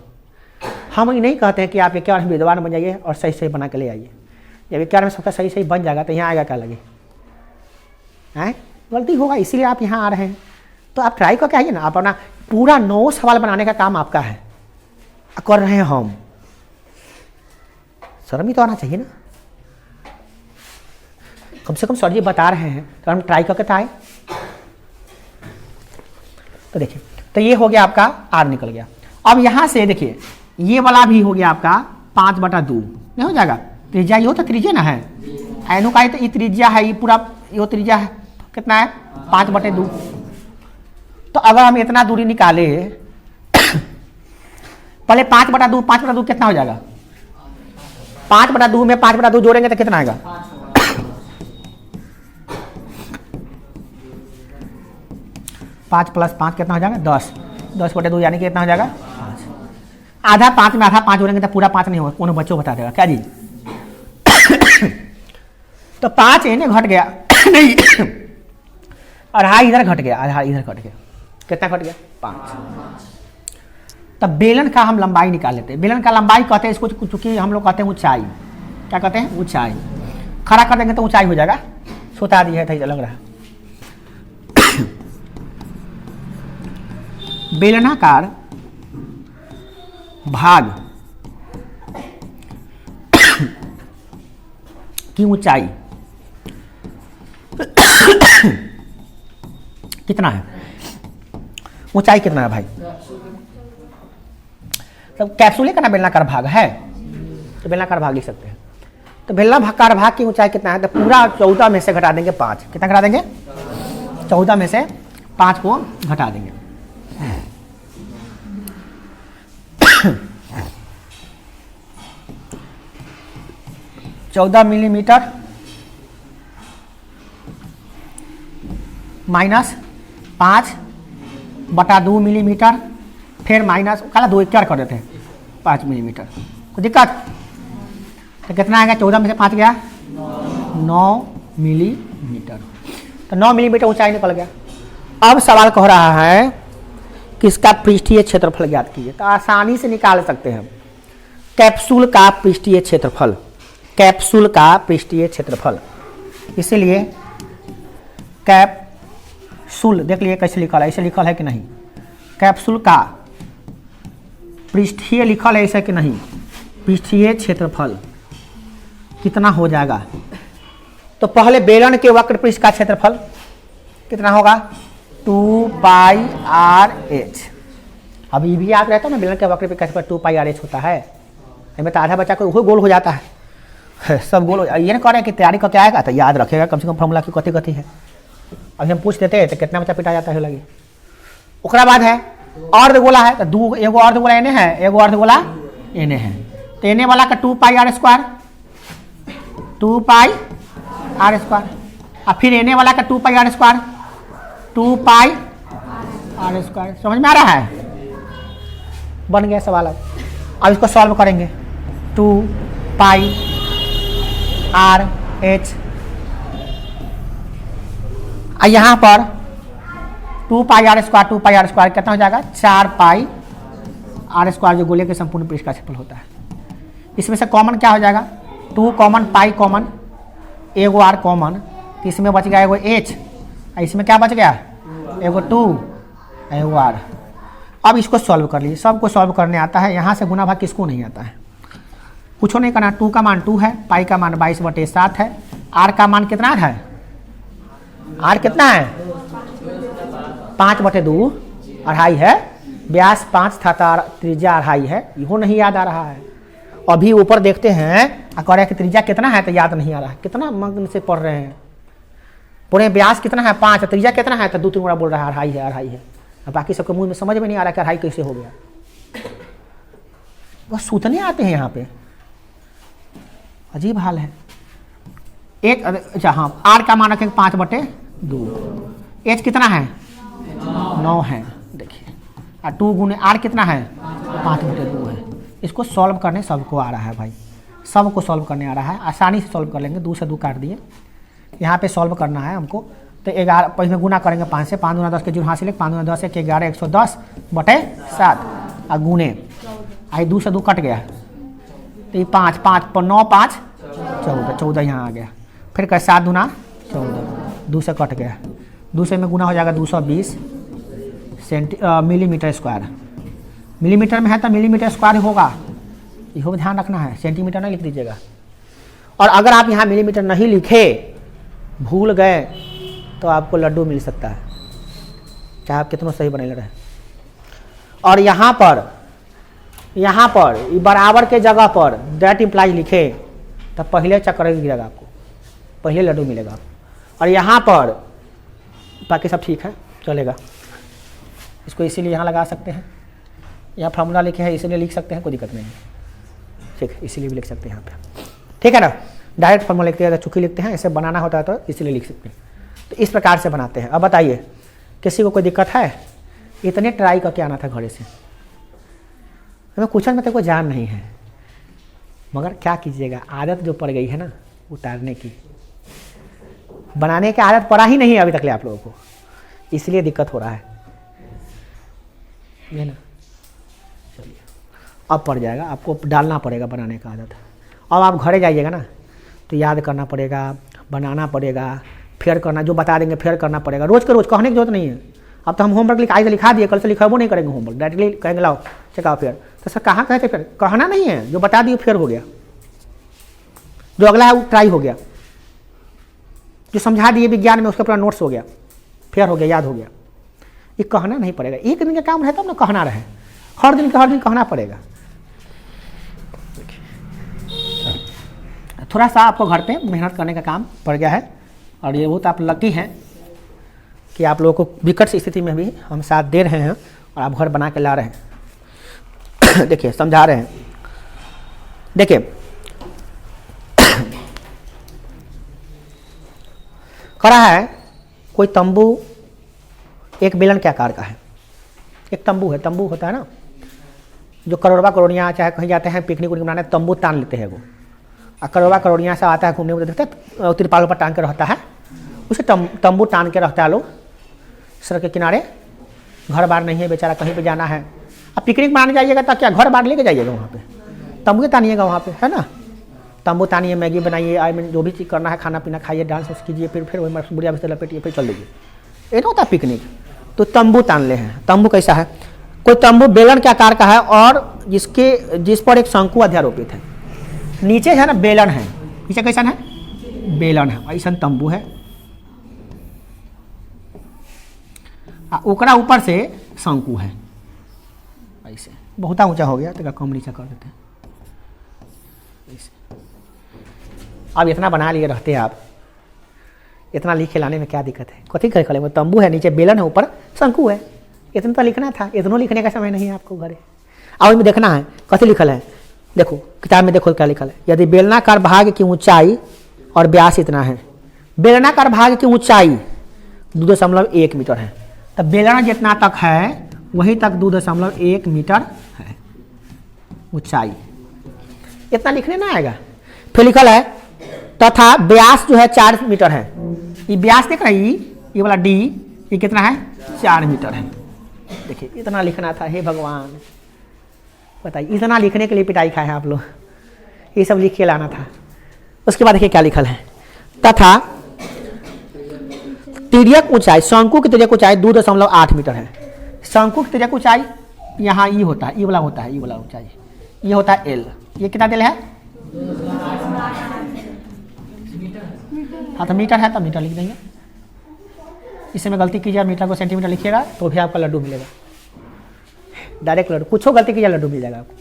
हम ये नहीं कहते हैं कि आप 11 में विद्वान बन जाइए और सही सही बना के ले आइए। जब 11 में सबका सही सही बन जाएगा तो यहाँ आएगा क्या लगे हैं, गलती होगा, इसीलिए आप यहाँ आ रहे हैं। तो आप ट्राई करके आइए ना। आप अपना पूरा 9 सवाल बनाने का काम आपका है, कर रहे हैं हम, शर्म ही तो आना चाहिए ना। कम से कम सर जी बता रहे हैं तो हम ट्राई करके तो आए। तो देखिए, तो ये हो गया आपका आर निकल गया। अब यहां से देखिए ये वाला भी हो गया आपका 5/2 नहीं हो जाएगा। त्रिज्या ये हो तो त्रिज्या ना है, एनो का तो ये त्रिज्या है, ये पूरा ये त्रिज्या है, कितना है 5/2। तो अगर हम इतना दूरी निकाले, पहले 5/2, 5/2 कितना हो जाएगा, 5/2 में 5/2 जोड़ेंगे तो कितना आएगा, 5 + 5 कितना हो जाएगा 10, 10/2 यानी कि कितना हो जाएगा 5। आधा 5 में आधा 5 जोड़ेंगे तो पूरा 5 नहीं होगा, उन्हें बच्चों बता देगा क्या जी। तो 5 इन्हें घट गया नहीं, आधा इधर घट गया, आधा इधर घट गया, कितना घट गया 5। तब बेलन का हम लंबाई निकाल लेते हैं। बेलन का लंबाई कहते हैं इसको, चूंकि हम लोग कहते हैं ऊंचाई, क्या कहते हैं ऊंचाई। खड़ा कर देंगे तो ऊंचाई हो जाएगा, छोटा दिया है लग रहा है। बेलनाकार भाग की ऊंचाई कितना है, ऊंचाई कितना है भाई। तो कैप्सूल का ना बेलनाकार भाग है, तो बेलनाकार भाग लिख सकते हैं। तो बेलनाकार भाग की ऊंचाई कितना है, तो पूरा 14 में से घटा देंगे 5। कितना घटा देंगे, 14 में से 5 को घटा देंगे। 14 मिलीमीटर माइनस 5/2 मिलीमीटर, फिर माइनस काला 2 क्या कर देते हैं 5 मिलीमीटर, कोई दिक्कत। तो कितना आएगा, 14 में से 5 गया 9 मिलीमीटर। तो 9 मिलीमीटर ऊंचाई निकल गया। अब सवाल कह रहा है कि इसका पृष्ठीय क्षेत्रफल ज्ञात कीजिए। तो आसानी से निकाल सकते हैं कैप्सूल का पृष्ठीय क्षेत्रफल, कैप्सूल का पृष्ठीय क्षेत्रफल। इसीलिए कैप्सूल देख लिए कैसे लिखल है, ऐसे लिखल है कि नहीं, कैप्सूल का पृष्ठीय लिखल है ऐसे कि नहीं, पृष्ठीय क्षेत्रफल कितना हो जाएगा। तो पहले बेलन के वक्र पृष्ठ का क्षेत्रफल कितना होगा 2πr/h। अब ये भी याद रहता है ना, बेलन के वक्र पे कैसे 2πr/h होता है। इसमें तो आधा बच्चा को वही गोल हो जाता है, सब गोल हो। ये ना कह रहे हैं कि तैयारी करके आएगा तो याद रखेगा कम से कम फॉर्मूला की कथी कथी है। अभी हम पूछ देते हैं तो कितना बच्चा पिटा जाता है लगे। उसके बाद है अर्धगोला है, तो दो एगो अर्धगोला एने है, एगो अर्धगोला एने है। तो एने वाला का 2πr², 2πr², और फिर एने वाला का 2πr², 2πr²। समझ में आ रहा है, बन गया सवाल। अब इसको सॉल्व करेंगे। 2πr/h, यहाँ पर 2πr² 2πr² कितना हो जाएगा 4πr², जो गोले के संपूर्ण पृष्ठ का क्षेत्रफल होता है। इसमें से कॉमन क्या हो जाएगा, 2 कॉमन, पाई कॉमन, एगो आर कॉमन, तो इसमें बच गया एगो H, इसमें क्या बच गया एगो 2 एगो R। अब इसको सॉल्व कर लीजिए, सबको सॉल्व करने आता है। यहाँ से गुना भाग किसको नहीं आता है, कुछ नहीं करना। 2 का मान 2 है, पाई का मान 22/7 है, R का मान कितना है, R कितना है 5/2 2.5 है, व्यास 5 था, त्रिज्या 2.5 है, यो नहीं याद आ रहा है। अभी ऊपर देखते हैं कह रहे हैं कि त्रिज्या कितना है तो याद नहीं आ रहा है, कितना मग्न से पढ़ रहे हैं। पूरे व्यास कितना है 5, त्रिज्या कितना है तो 2-3 बार बोल रहा है 2.5 है 2.5 है। अब बाकी सबके मुंह में समझ में नहीं आ रहा कि 2.5 कैसे हो गया, बस सूतने आते हैं यहाँ पे, अजीब हाल है। एक अच्छा हाँ, R का मान रखेंगे 5/2, H कितना है 9 है, देखिए, और 2 गुने R कितना है 5/2 है। इसको सॉल्व करने सबको आ रहा है भाई, सबको सॉल्व करने आ रहा है, आसानी से सॉल्व कर लेंगे। 2 से 2 काट दिए, यहाँ पे सॉल्व करना है हमको। तो 11 पहले गुना करेंगे 5 से, 5 गुना 10 के जुड़ हासिल, 5 गुना 10 के 11 110/7 और गुने आई 2 से 2 कट गया, तो ये 5 5 9 5 14 यहाँ आ गया। फिर कर 7 गुना 14, 2 से कट गया, 2 से में गुना हो जाएगा 220 मिलीमीटर स्क्वायर। मिलीमीटर में है तो मिलीमीटर स्क्वायर होगा, इसको ध्यान रखना है, सेंटीमीटर नहीं लिख दीजिएगा। और अगर आप यहाँ मिलीमीटर नहीं लिखे, भूल गए, तो आपको लड्डू मिल सकता है, चाहे आप कितना सही बने रहे। और यहाँ पर बराबर के जगह पर दैट इम्प्लाइज लिखे तब पहले चक्कर गिरेगा आपको, पहले लड्डू मिलेगा। और यहाँ पर बाकी सब ठीक है, चलेगा। इसको इसीलिए यहाँ लगा सकते हैं, यहाँ फार्मूला लिखे हैं इसीलिए लिख सकते हैं, कोई दिक्कत नहीं है, ठीक, इसीलिए भी लिख सकते हैं यहाँ पे, ठीक है ना। डायरेक्ट फार्मूला लिखते हैं, चुकी लिखते हैं, ऐसे बनाना होता है तो इसीलिए लिख सकते हैं। तो इस प्रकार से बनाते हैं। अब बताइए किसी को कोई दिक्कत है, इतने ट्राई करके आना था घरे से, हमें क्वेश्चन में तो कोई जान नहीं है, मगर क्या कीजिएगा, आदत जो पड़ गई है ना उतारने की, बनाने की आदत पड़ा ही नहीं है अभी तक ले आप लोगों को, इसलिए दिक्कत हो रहा है, ये ना। चलिए अब पड़ जाएगा, आपको डालना पड़ेगा बनाने का आदत। अब आप घरे जाइएगा ना तो याद करना पड़ेगा, बनाना पड़ेगा, फेयर करना, जो बता देंगे फेयर करना पड़ेगा, रोज़ के रोज़ कहने की जरूरत नहीं है। अब तो हम होमवर्क आज से लिखा दिए, कल से लिखाबो नहीं करेंगे होमवर्क, डायरेक्टली कहेंगे लाओ चेकाओ फेयर। तो सर कहाँ कहते फेयर, कहना नहीं है, जो बता दिए फेयर हो गया, जो अगला है वो ट्राई हो गया, जो समझा दिए विज्ञान में उसके पूरा नोट्स हो गया, फेयर हो गया, याद हो गया। ये कहना नहीं पड़ेगा, एक दिन का काम रहता है ना, कहना रहे, हर दिन कहना पड़ेगा। थोड़ा सा आपको घर पे मेहनत करने का काम पड़ गया है, और ये बहुत आप लकी हैं कि आप लोगों को विकट स्थिति में भी हम साथ दे रहे हैं और आप घर बना के ला रहे हैं। देखिए समझा रहे हैं, देखिए करा है कोई तंबू एक बेलन के आकार का है, एक तंबू है, तंबू होता है ना जो करोड़वा करोड़ियाँ चाहे कहीं जाते हैं पिकनिक उनिक बनाने, तंबू तान लेते हैं वो, और करोड़वा करोड़ियाँ से आता है घूमने में, देखते हैं तिरपाल पर टांग के रहता है, उसे तंबू तान के रहता है लोग सड़क के किनारे। घर बार नहीं है बेचारा, कहीं पे जाना है, अब पिकनिक मनाने जाइएगा तो क्या घर बार लेके जाइएगा, वहाँ पे तंबू तानिएगा, वहाँ पे है ना, तंबू तानिए, मैगी बनाइए, आई मीन जो भी चीज़ करना है, खाना पीना खाइए, डांस वांस कीजिए, फिर वही बुढ़िया बिस्तर लपेटिए, फिर चल लीजिए, ये तो होता है पिकनिक। तो तंबू तान ले हैं। तंबू कैसा है, कोई तंबू बेलन के आकार का है और जिस पर एक शंकु अध्यारोपित है, नीचे है ना बेलन है, नीचे कैसा है बेलन है, ऐसा तंबू है, ओकरा ऊपर से शंकु है, ऐसे बहुत ऊंचा हो गया तो कम नीचा कर देते हैं ऐसे। अब इतना बना लिए रहते हैं आप, इतना लिख के लाने में क्या दिक्कत है, कथी कर वो तंबू है, नीचे बेलन है, ऊपर शंकु है, इतना तो लिखना था, इतना लिखने का समय नहीं है आपको घरे। अब में देखना है कथी लिखल है, देखो किताब में देखो क्या लिखल है, यदि बेलनाकार भाग की ऊंचाई और व्यास इतना है, बेलनाकार भाग की ऊंचाई 2.1 मीटर है, तब बेलना जितना तक है वहीं तक 2.1 मीटर है ऊंचाई, इतना लिखने ना आएगा। फिर लिखल है तथा व्यास जो है 4 मीटर है, ये व्यास देख रही, ये वाला डी, ये कितना है 4 मीटर है। देखिए इतना लिखना था, हे भगवान बताइए, इतना लिखने के लिए पिटाई खाए हैं आप लोग, ये सब लिख के लाना था। उसके बाद देखिए क्या लिखल है, तथा तिर्यक ऊंचाई, शंकु की तिर्यक ऊंचाई 2.8 मीटर है। शंकु की तिर्यक ऊंचाई यहाँ ई होता है, ई वाला होता है, ई वाला ऊंचाई ये होता है एल। ये कितना दिल है? हाँ तो मीटर है तो मीटर लिख देंगे। इसमें गलती कीजिए, मीटर को सेंटीमीटर लिखिएगा तो भी आपका लड्डू मिलेगा, डायरेक्ट लड्डू। कुछ गलती कीजिए लड्डू मिल जाएगा आपको,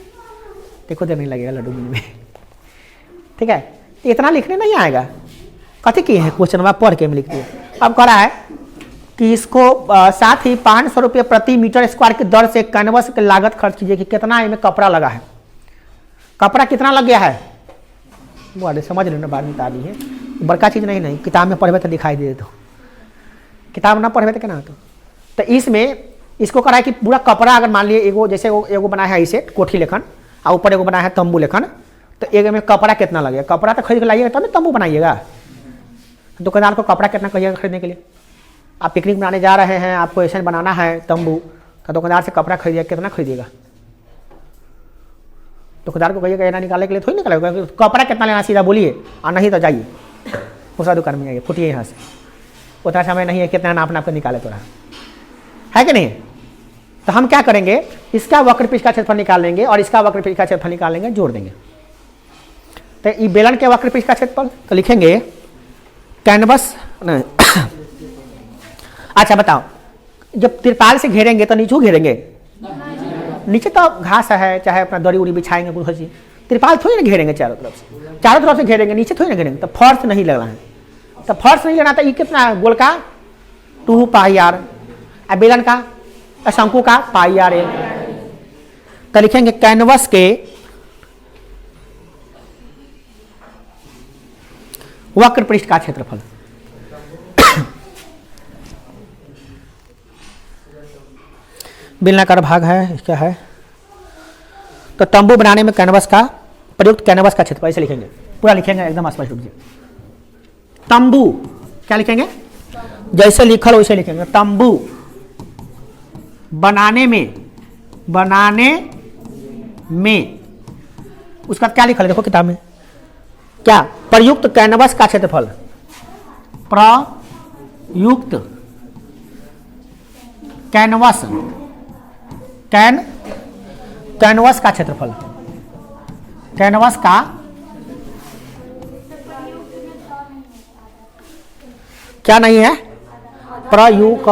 देखो देर नहीं लगेगा लड्डू मिलने में। ठीक है, इतना लिखने नहीं आएगा। कथी किए हैं क्वेश्चन में पढ़ के हम लिख दिए। अब कह रहा है कि इसको साथ ही 500 रुपये प्रति मीटर स्क्वायर की दर से कैनवस की लागत खर्च कीजिए कि कितना इसमें कपड़ा लगा है। कपड़ा कितना लग गया है वो अरे समझ लेना, बाद में बता दी है, बड़का चीज़ नहीं, किताब में पढ़वे तो दिखाई दे तो, किताब ना पढ़वे तो क्या तो इसमें इसको करा है कि पूरा कपड़ा अगर मान लिए एगो जैसे एगो बना है ऐसे कोठी लेखन और ऊपर एगो बना है तंबू लेखन, तो एक में कपड़ा कितना लगेगा? कपड़ा तो खरीद के लाइएगा तब तंबू बनाइएगा। दुकानदार को कपड़ा कितना कहिएगा खरीदने के लिए? आप पिकनिक बनाने जा रहे हैं, आपको ऐसा बनाना है तंबू, तो दुकानदार से कपड़ा खरीदिएगा, कितना खरीदिएगा? दुकानदार को कहिएगा ना निकालने के लिए थोड़ी निकालेगा, कपड़ा कितना लेना सीधा बोलिए, और नहीं तो जाइए दूसरा दुकान में जाइए, फुटिए यहाँ से, उतना समय नहीं है कितना नाप नाप कर निकाले तो रहा है कि नहीं। तो हम क्या करेंगे, इसका वक्रपृष्ठ का क्षेत्रफल निकाल लेंगे और इसका वक्रपृष्ठ का क्षेत्रफल निकाल लेंगे, जोड़ देंगे। तो ये बेलन के वक्रपृष्ठ का क्षेत्रफल तो लिखेंगे कैनवस नहीं अच्छा बताओ, जब तिरपाल से घेरेंगे तो नीचे घेरेंगे, नीचे तो घास है चाहे अपना दरी उड़ी बिछाएंगे कुछ चीज, तिरपाल थोड़ी ना घेरेंगे चारों तरफ से घेरेंगे, नीचे थोड़ी ना घेरेंगे। तो फर्श नहीं लगना है, तो फर्श नहीं लेना, तो ये कितना गोल का 2 पाई आर, बेलन का शंकु का पाई आर एल। तो लिखेंगे कैनवस के वक्र पृष्ठ का क्षेत्रफल बेलनाकार भाग है, क्या है? तो तंबू बनाने में कैनवस का प्रयुक्त कैनवस का क्षेत्रफल ऐसे लिखेंगे, पूरा लिखेंगे एकदम स्पष्ट रूप से। तंबू क्या लिखेंगे? जैसे लिखल वैसे लिखेंगे। तंबू बनाने में उसका क्या लिखल है देखो किताब में, क्या? प्रयुक्त कैनवस का क्षेत्रफल, प्रयुक्त कैनवस का क्षेत्रफल, कैनवस का क्या नहीं है? प्रयुक्त,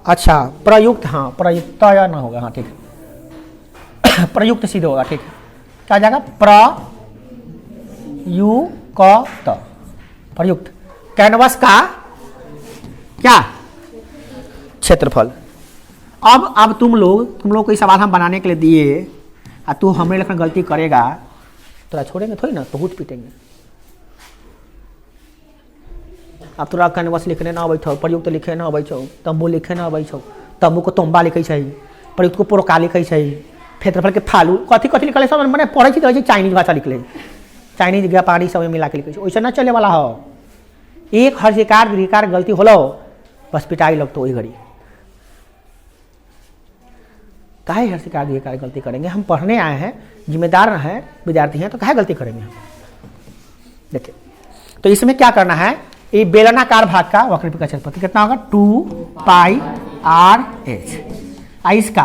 अच्छा प्रयुक्त, हाँ प्रयुक्त या ना होगा, हाँ ठीक है प्रयुक्त सीधे होगा, ठीक है। क्या आ जाएगा? प्रयुक्त कैनवस का क्या क्षेत्रफल। अब तुम लोग को ये सवाल हम बनाने के लिए दिए और तू हमें लेकर गलती करेगा तो छोड़ेंगे थोड़ी ना, बहुत पीटेंगे। अब तोरा कैनवस लिखने ना बैठो, प्रयुक्त लिखे ना बैठो, तंबू लिखे ना बैठो, तंबू को तोम्बा लिखे छै, प्रयुक्त को पोरका लिखे छै, क्षेत्रफल के फालू कथी लिखल सब मैंने पढ़े तो चाइनीज भाषा लिखले, चाइनीज जापानी सब मिला के लिखे, वैसे ना चले वाला हो। एक हर्षिकार दीर्घिकार गलती होलो बस पिटाई लगतो वही घड़ी। काहे हर्षिकार दीर्घिकार गलती करेंगे? हम पढ़ने आए हैं, जिम्मेदार हैं, विद्यार्थी हैं, तो काहे गलती करेंगे हम? देखिए तो इसमें क्या करना है, ये बेलनाकार भाग का वक्रपृष्ठ का क्षेत्रफल कितना होगा? 2 पाई आर एच, इसका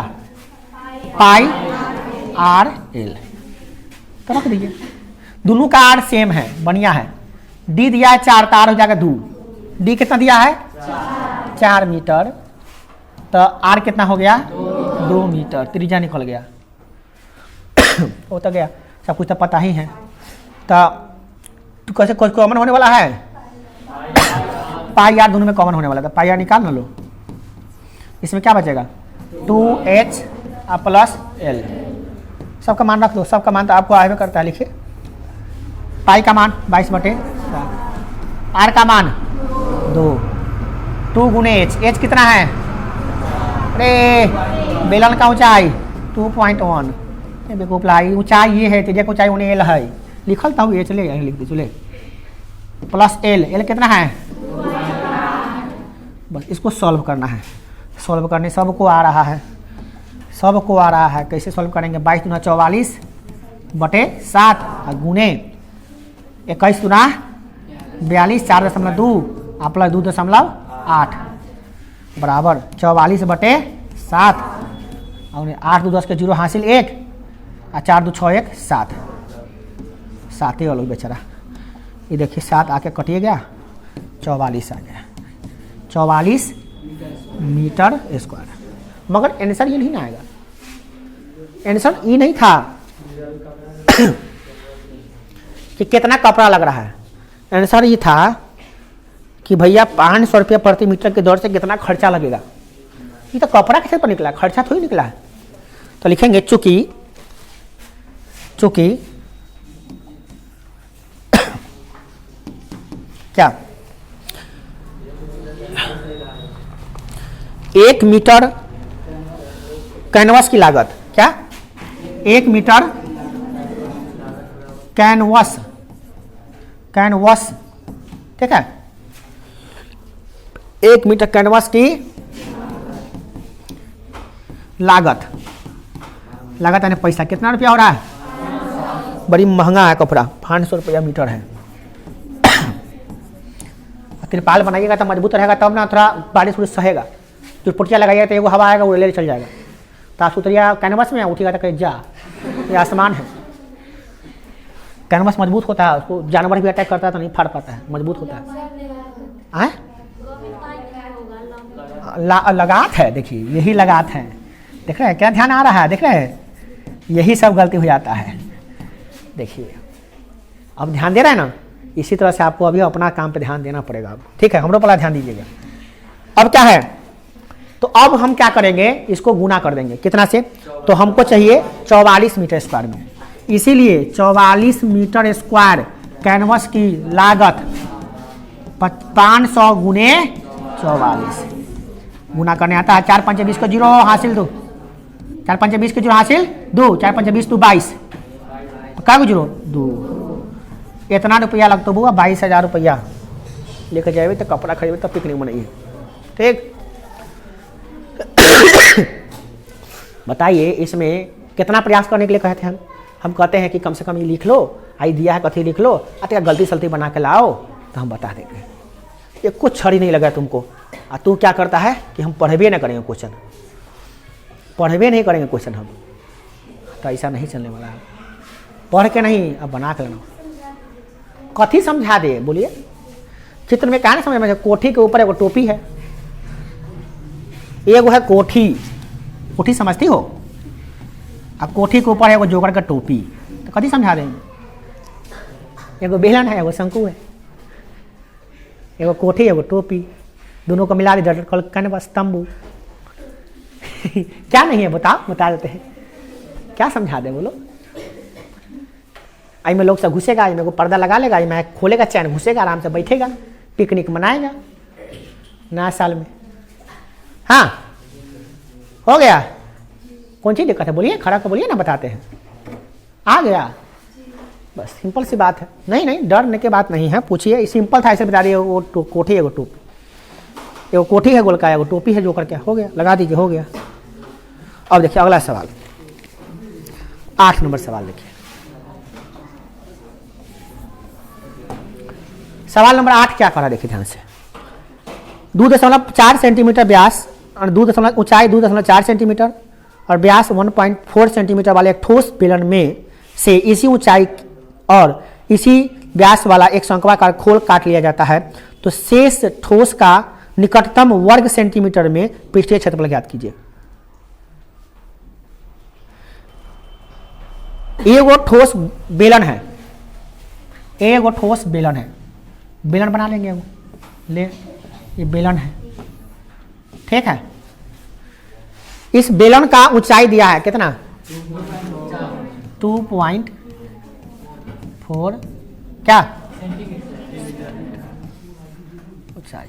पाई आर एल। तो रख दीजिए, दोनों का आर सेम है, बढ़िया है। डी दिया है 4, तार हो जाएगा 2, डी कितना दिया है? 4 मीटर, तो आर कितना हो गया? 2 मीटर, त्रिज्या निकल गया वो तो गया, सब कुछ तो पता ही है। तो कैसे कुछ कॉमन होने वाला है? पाई आर दोनों में कॉमन होने वाला था, पाई आर निकाल ना लो, इसमें क्या बचेगा? 2h plus L. सबका मान रख दो, सबका मान तो आपको आए में करता है, लिखिए। पाई का मान 22/4, आर का मान 2 गुने एच कितना है? अरे बेलन का ऊंचाई 2.1, बेवकूफ लाई, ऊंचाई ये है, तेज ऊंचाई उन्हें एल है, लिखल था एच, ले लिख दे चले, प्लस एल कितना है? बस इसको सॉल्व करना है, सॉल्व करने सबको आ रहा है, सबको आ रहा है। कैसे सॉल्व करेंगे? 22 दूना 44/7 गुने 21 दूना 42 4.2 और प्लस 2.8 बराबर 44/7 और 8 2 10 के 0 हासिल 1 और 4 2 6 1 7 7 ही वालों बेचारा। ये देखिए 7 आके कटिए गया 44 आ गया 44 मीटर स्क्वायर। मगर आंसर ये नहीं ना आएगा। आंसर ये नहीं था कि कितना कपड़ा लग रहा है। आंसर ये था कि भैया 500 रुपया प्रति मीटर के दर से कितना खर्चा लगेगा। ये तो कपड़ा कैसे पर निकला, खर्चा थोड़ी निकला है। तो लिखेंगे चूंकि क्या 1 मीटर कैनवस की लागत, क्या 1 मीटर कैनवस ठीक है, 1 मीटर कैनवस की लागत यानी पैसा कितना रुपया हो रहा है, बड़ी महंगा है कपड़ा 500 रुपया मीटर है। तिरपाल बनाइएगा तो मजबूत रहेगा तब ना, थोड़ा बारिश उरिश सहेगा। चुटपुटिया लगाइएगा तो एगो हवा आएगा वो ले चल जाएगा। तो आप सुतरिया कैनवस में उठेगा तो कहीं जा, ये आसमान है। कैनवस मजबूत होता है, उसको जानवर भी अटैक करता है तो नहीं फाड़ पाता है, मजबूत होता है। लगात है, देखिए यही लगात है, देख रहे हैं क्या ध्यान आ रहा है, देख रहे हैं यही सब गलती हो जाता है। देखिए अब ध्यान दे रहे हैं ना, इसी तरह से आपको अभी अपना काम पे ध्यान देना पड़ेगा। ठीक है, हमरो पर ध्यान दीजिएगा। अब क्या है, तो अब हम क्या करेंगे, इसको गुना कर देंगे कितना से, तो हमको चाहिए 44 मीटर स्क्वायर में। इसीलिए 44 मीटर स्क्वायर कैनवस की लागत 500 गुने 44 गुना करने आता है। 4 5 20 को 0 हासिल 2, 4 5 20 के 0 हासिल 2, 4 5 20 2 22, क्या 0 2, इतना रुपया लगता बुआ 22,000 रुपया लेकर जाए तो कपड़ा खरीदे तो पिकनिक मनाइए। ठीक बताइए इसमें कितना प्रयास करने के लिए कहते हैं हम कहते हैं कि कम से कम ये लिख लो, आई दिया है कथी लिख लो, अतः गलती सलती बना के लाओ तो हम बता देंगे। ये कुछ छड़ी नहीं लगा तुमको, और तू क्या करता है कि हम पढ़वे ना करेंगे क्वेश्चन, पढ़वे नहीं करेंगे क्वेश्चन हम, तो ऐसा नहीं चलने वाला है। पढ़ के नहीं, अब बना के लेना। कथी समझा दे बोलिए, चित्र में क्या नहीं समझ में, कोठी के ऊपर एगो टोपी है, एगो है कोठी, कोठी समझती हो, अब कोठी के ऊपर है एगो जोकर का टोपी, तो कथी समझा देंगे। एगो बेलन है, एगो शंकु है, एगो कोठी एगो टोपी, दोनों को मिला दे कल बस तंबू। क्या नहीं है बता देते हैं, क्या समझा दे बोलो। आई में लोग सब घुसेगा, आई में को पर्दा लगा लेगा, आई में खोलेगा चैन, घुसेगा आराम से बैठेगा, पिकनिक मनाएगा नया साल में। हाँ हो गया, कौन सी दिक्कत है बोलिए, खड़ा कर बोलिए ना, बताते हैं। आ गया, बस सिंपल सी बात है। नहीं डरने की बात नहीं है, पूछिए, सिंपल था, ऐसे बता रही है। वो कोठी एगो टोपी, एगो कोठी है गोलका, एगो टोपी है जो करके, हो गया, लगा दीजिए, हो गया। अब देखिए अगला सवाल, 8 नंबर सवाल देखिए। सवाल नंबर 8 क्या करा देखिए ध्यान से। 2.4 सेंटीमीटर व्यास और ऊंचाई 2.4 सेंटीमीटर और व्यास 1.4 सेंटीमीटर वाले एक ठोस बेलन में से इसी ऊंचाई और इसी व्यास वाला एक शंक्वाकार खोल काट लिया जाता है, तो शेष ठोस का निकटतम वर्ग सेंटीमीटर में पृष्ठीय क्षेत्रफल ज्ञात कीजिए। एगो ठोस बेलन है, एगो ठोस बेलन है, बेलन बना लेंगे वो, ले ये बेलन है, ठीक है। इस बेलन का ऊंचाई दिया है कितना, 2.4 क्या ऊंचाई,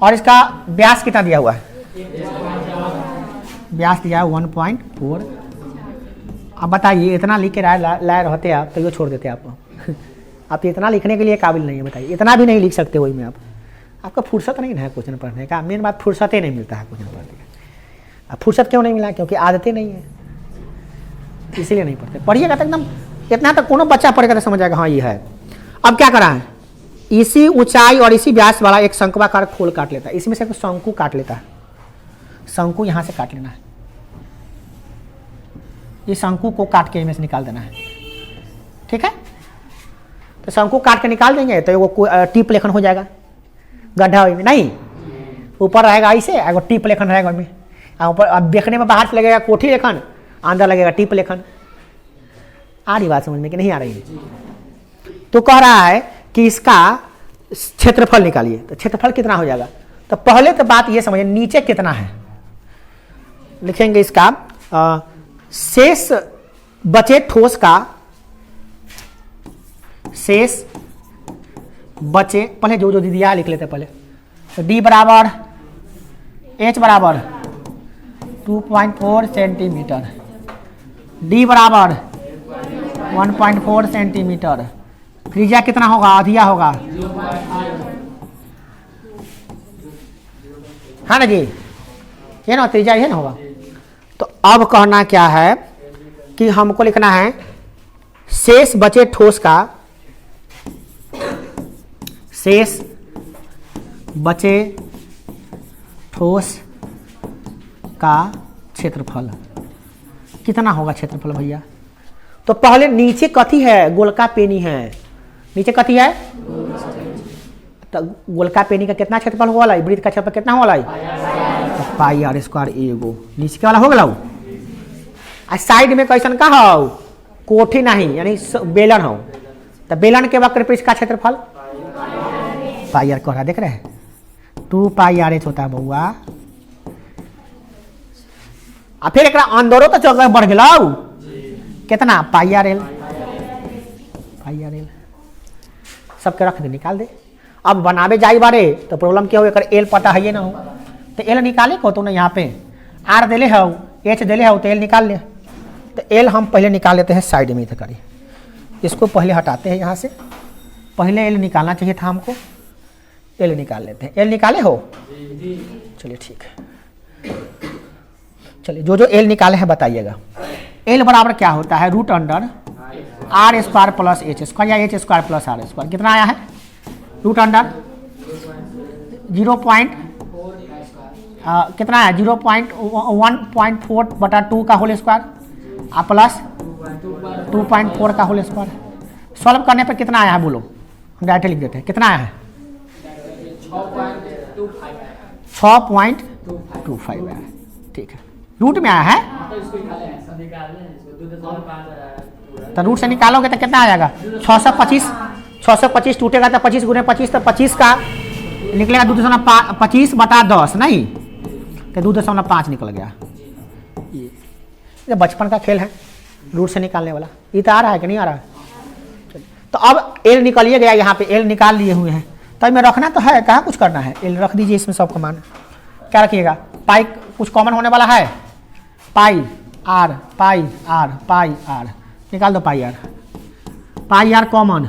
और इसका व्यास कितना दिया हुआ है, व्यास दिया है 1.4। अब बताइए इतना लिख के लाए रहते आप तो ये छोड़ देते आप। आप इतना लिखने के लिए काबिल नहीं है, बताइए, इतना भी नहीं लिख सकते वही में आप, आपका फुर्सत नहीं है क्वेश्चन पढ़ने का। मेन बात फुर्सत ही नहीं मिलता है क्वेश्चन पढ़ने का। अब फुर्सत क्यों नहीं मिला, क्योंकि आदतें नहीं है, इसीलिए नहीं पढ़ते। पढ़िएगा तो एकदम, इतना तक कोनो बच्चा पढ़ेगा तो समझ आएगा हाँ ये है। अब क्या करा है, इसी ऊंचाई और इसी व्यास वाला एक शंक्वाकार खोल काट लेता है, इसमें से शंकु काट लेता है, शंकु यहां से काट लेना है, इस शंकु को काट के इनमें से निकाल देना है, ठीक है। तो शंकु काट के निकाल देंगे तो वो टिप लेखन हो जाएगा, गड्ढा में नहीं, ऊपर रहेगा ऐसे, एगो टिप लेखन रहेगा में, ऊपर अब देखने में बाहर से लगेगा कोठी लेखन, अंदर लगेगा टिप लेखन। आ रही बात समझ में कि नहीं आ रही है? तो कह रहा है कि इसका क्षेत्रफल निकालिए, तो क्षेत्रफल कितना हो जाएगा? तो पहले तो बात ये समझिए नीचे कितना है, लिखेंगे इसका शेष बचे ठोस का, शेष बचे, पहले जो जो दिया लिख लेते पहले, तो डी बराबर एच बराबर 2.4 सेंटीमीटर, डी बराबर 1.4 सेंटीमीटर, त्रिज्या कितना होगा? आधिया होगा, है ना जी, ये ना त्रिज्या ये ना होगा। तो अब कहना क्या है कि हमको लिखना है शेष बचे ठोस का, शेष बचे ठोस का क्षेत्रफल कितना होगा? क्षेत्रफल भैया तो पहले नीचे कथी है? गोलका पेनी है, नीचे कथी है? तो गोलका पेनी का कितना क्षेत्रफल होगा? वृत्त का क्षेत्रफल कितना होगा? तो पाई आर स्क्वायर एगो, नीचे के वाला हो गया। आ साइड में कैसन का हो? कोठी नहीं, यानी बेलन हो, तो बेलन के वक्र पे इसका क्षेत्रफल पाई आर कह रहा, देख रहे हैं 2 पाई आर एच होता है बउआ। आ फिर एक अंदरो तो जगह बढ़ गया कितना? पाई आर एल, पाई आर एल सबके रख दे, निकाल दे। अब बनावे जाई बारे तो प्रॉब्लम क्या हो, एक एल पता है ये ना हो, तो एल निकाले को तो ना, यहाँ पे आर देले हो, एच देले हो, तो एल निकाल ले। तो एल हम पहले निकाल लेते हैं साइड में, इधर करिए, इसको पहले हटाते हैं यहाँ से, पहले एल निकालना चाहिए था हमको, एल निकाल लेते हैं। एल निकाले हो? चलिए ठीक है, चलिए जो जो एल निकाले हैं बताइएगा। एल बराबर क्या होता है? Root under r square plus h square, या h square plus r square. कितना आया है? Root under 0. कितना है? 0.1.4/2 का होल स्क्वायर प्लस 2.4 का होल स्क्वायर। सॉल्व करने पर कितना आया है बोलो, हम डायरेक्ट लिख देते हैं। कितना आया है? 6.25 आया, ठीक है। रूट में आया है तो रूट से निकालोगे तो कितना आ जाएगा? 625 टूटेगा तो 25 गुने 25, तो 25 का निकलेगा 2.25/10 नहीं, तो 2.5 निकल गया। ये बचपन का खेल है, रूट से निकालने वाला। ये तो आ रहा है कि नहीं आ रहा है? तो अब एल निकलिए गया, यहाँ पे एल निकाल लिए हुए हैं, तो इसमें रखना तो है, कहाँ कुछ करना है, एल रख दीजिए इसमें सब मान। क्या रखिएगा? पाई कुछ कॉमन होने वाला है, pi r, pi r, pi r निकाल दो, pi r, pi r common,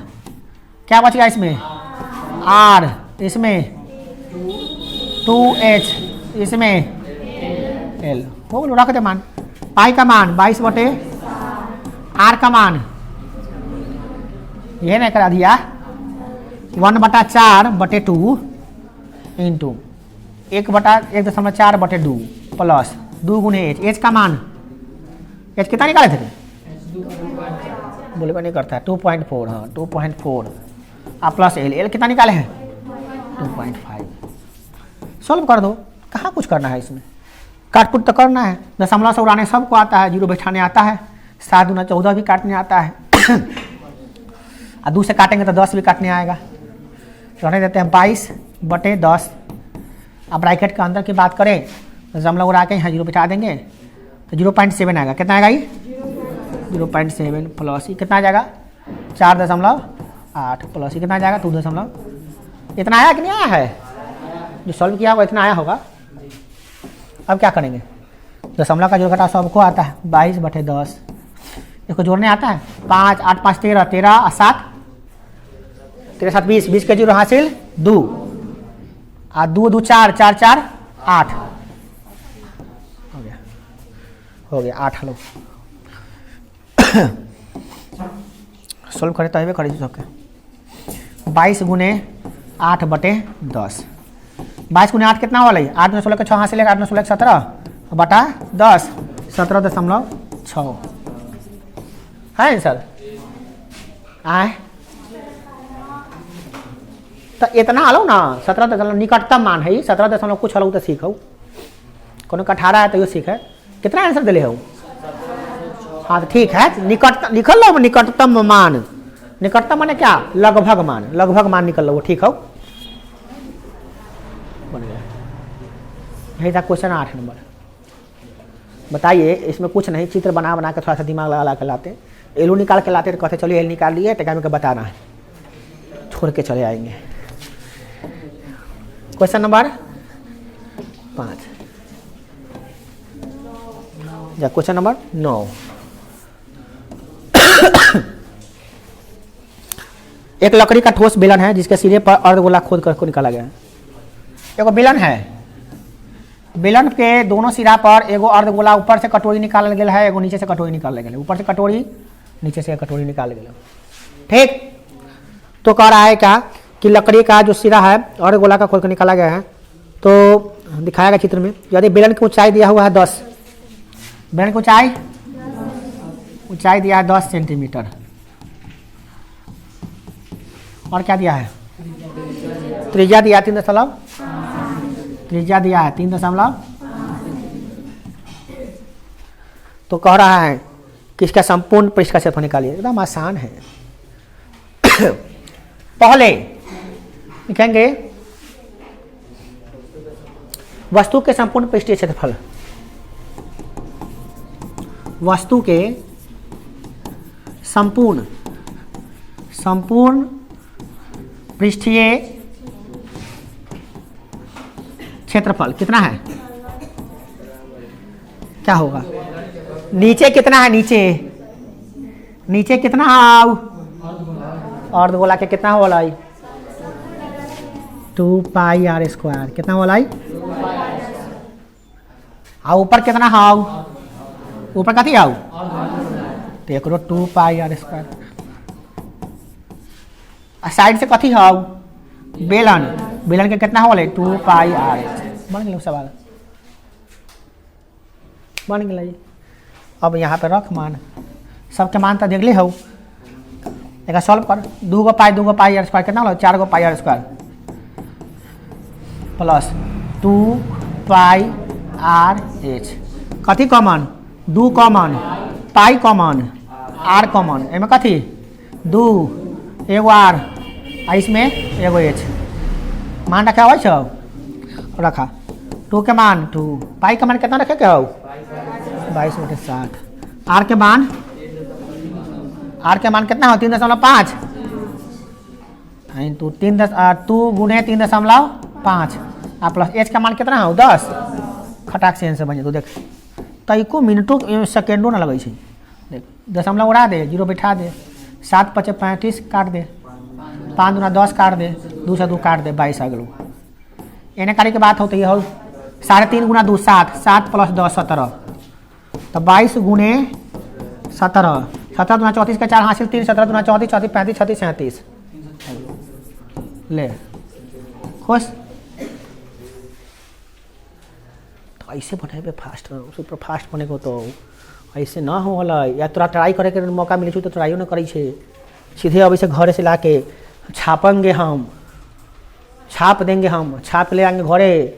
क्या बच गया इसमें? आर, इसमें 2h, इसमें एल, हो रख दे मान। पाई का मान 22 आर का मान यह नहीं करा दिया 1/4/2 इंटू 1/1.4/2 प्लस 2 गुने एच, एच का मान, एच कितना निकाले थे? बोले नहीं करता है 2.4, हाँ 2.4 प्लस एल, एल कितना निकाले हैं? 2.5। सॉल्व कर दो, कहाँ कुछ करना है इसमें, काटपुट तो करना है। दशमलव से उड़ाने सबको आता है, जीरो बैठाने आता है, 7 दूना 14 भी काटने आता है और 2 से काटेंगे तो 10 भी काटने आएगा। रहने देते हैं 22/10। अब ब्रैकेट के अंदर की बात करें, दशमलव उड़ा के यहाँ जीरो बैठा देंगे तो 0.7 आएगा। कितना आएगा ये? 0.7 प्लस ये कितना आ जाएगा? 4.8 प्लस ये कितना आ जाएगा? 2. इतना आया कि नहीं आया है? जो सॉल्व किया होगा इतना आया होगा। अब क्या करेंगे? दशमलव का जो घटा सबको आता है, 22/10। इसको जोड़ने आता है, 5 8 5 13, 13 और 7 13 7 20, 20 के जीरो हासिल 2 और 2 2 4 4 4 8 हो गया 8। हलो सॉल्व करें तो करें सबके 22 गुने 8/10। 22 × 8 कितना वाला है? 8 × 16 के 6 हाथ से लेकर 8 × 16 के 17 बटा 10, 17.6 है सर। आए तो इतना हलो ना, 17 निकटतम मान है 17 कुछ हलो तो सीख हो, कोनो का 18 है तो ये सीख है। कितना आंसर दिले हो? हाँ तो ठीक है, निकट निकल लो निकटतम मान। निकटतम माने क्या? लगभग मान, लगभग मान निकल लो, ठीक हो, बन गया। यही था क्वेश्चन 8 नंबर। बताइए, इसमें कुछ नहीं, चित्र बना बना के थोड़ा सा दिमाग लगा के लाते, एलू निकाल के लाते तो कहते चलिए एल निकाल लिए, टेका में बताना है, छोड़ के चले आएंगे। क्वेश्चन नंबर 5, या क्वेश्चन नंबर 9। एक लकड़ी का ठोस बेलन है जिसके सिरे पर अर्धगोला खोद कर निकाला गया है। एगो बेलन है, बेलन के दोनों सिरा पर एगो अर्धगोला ऊपर से कटोरी निकालल गया है, एगो नीचे से कटोरी निकालल गया है, ऊपर से कटोरी नीचे से कटोरी निकाल गया। ठीक, तो कह रहा है क्या कि लकड़ी का जो सिरा है अर्धगोला का खोद कर निकाला गया है, तो दिखाया गया चित्र में। यदि बेलन की ऊंचाई दिया हुआ है 10, बेलन की ऊंचाई दिया है 10 सेंटीमीटर, और क्या दिया है? त्रिज्या दिया 3 त्रिज्या दिया है 3 तो कह रहा है कि इसका संपूर्ण पृष्ठ का क्षेत्रफल निकालिए। एकदम आसान है। पहले लिखेंगे वस्तु के संपूर्ण पृष्ठीय क्षेत्रफल, वस्तु के संपूर्ण पृष्ठीय क्षेत्रफल कितना है? क्या होगा? नीचे कितना है? नीचे कितना है? अर्धगोला के कितना हो लाई? 2πr²। कितना हो लाई? आ ऊपर कितना है? ऊपर कथी आओ? तो एक 2πr²। साइड से कथी है? बेलन, बेलन के कितना हो 2πr। बन गया सवाल, बन गया। अब यहाँ पे रख मान, सबके मान तो देख ले हो, एक सॉल्व कर। 2πr² कितना हो? 4πr² plus 2πrh। कथी common? 2 common, pi common, r common. एमें कथी? 2 एगो आर, इसमें एगो एच। मान रखा हो रखा 2 के मान 2, पाई का मान कितना रखे के हो? 22/60। आर के मान कितना हो? 3.5 इंटू 2 गुणे 3.5 प्लस एच का मान कितना हो? 10। खटाक से आंसर बने। तो देख तईको मिनटों सेकेंडों ना लगे, देख दशमलव उड़ा दे, 0 बैठा दे, 7 × 5 = 35 काट दे, 5 × 10 काट दे, 2 से 2 काट दे, 22 आ गलो। एने कारी के बात होती है 3.5 × 2 7, 7 + 10 17, तो 22 गुणे 17, 17 × 34 के 4 हासिल 3, 17 × 34 34 35 36 37 ले खुश। तो ऐसे बने पे फास्ट, सुपर फास्ट बने को तो ऐसे ना हो वाला, या तोरा ट्राई करे के मौका मिले तो ट्राइयो ना करी छे। सीधे अब इसे घर से लाके छापेंगे, हम छाप देंगे, हम छाप ले आएंगे घरे,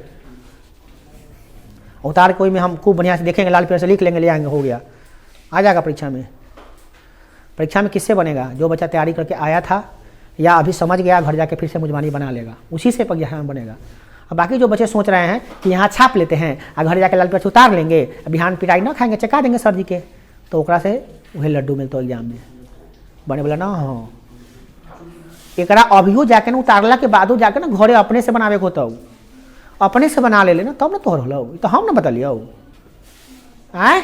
उतार कोई में हम खूब बढ़िया से देखेंगे, लाल पेन से लिख लेंगे, ले आएंगे, हो गया, आ जाएगा परीक्षा में। परीक्षा में किससे बनेगा? जो बच्चा तैयारी करके आया था या अभी समझ गया, घर जाके फिर से मुजबानी बना लेगा, उसी से यहाँ बनेगा। अब बाकी जो बच्चे सोच रहे हैं कि यहाँ छाप लेते हैं और घर जाके लाल पेन से उतार लेंगे, बिहान पिटाई ना खाएंगे, चका देंगे सर जी के, तो ओकरा से वही लड्डू मिलते एग्जाम में बने बोला ना। हाँ, एकरा अभियो जाके ना उतारला के बादो जाके ना घरे अपने से बनावे को, तो अपने से बना ले लेना, तब ना तोहर हो, तो हम ना बता लियो। आए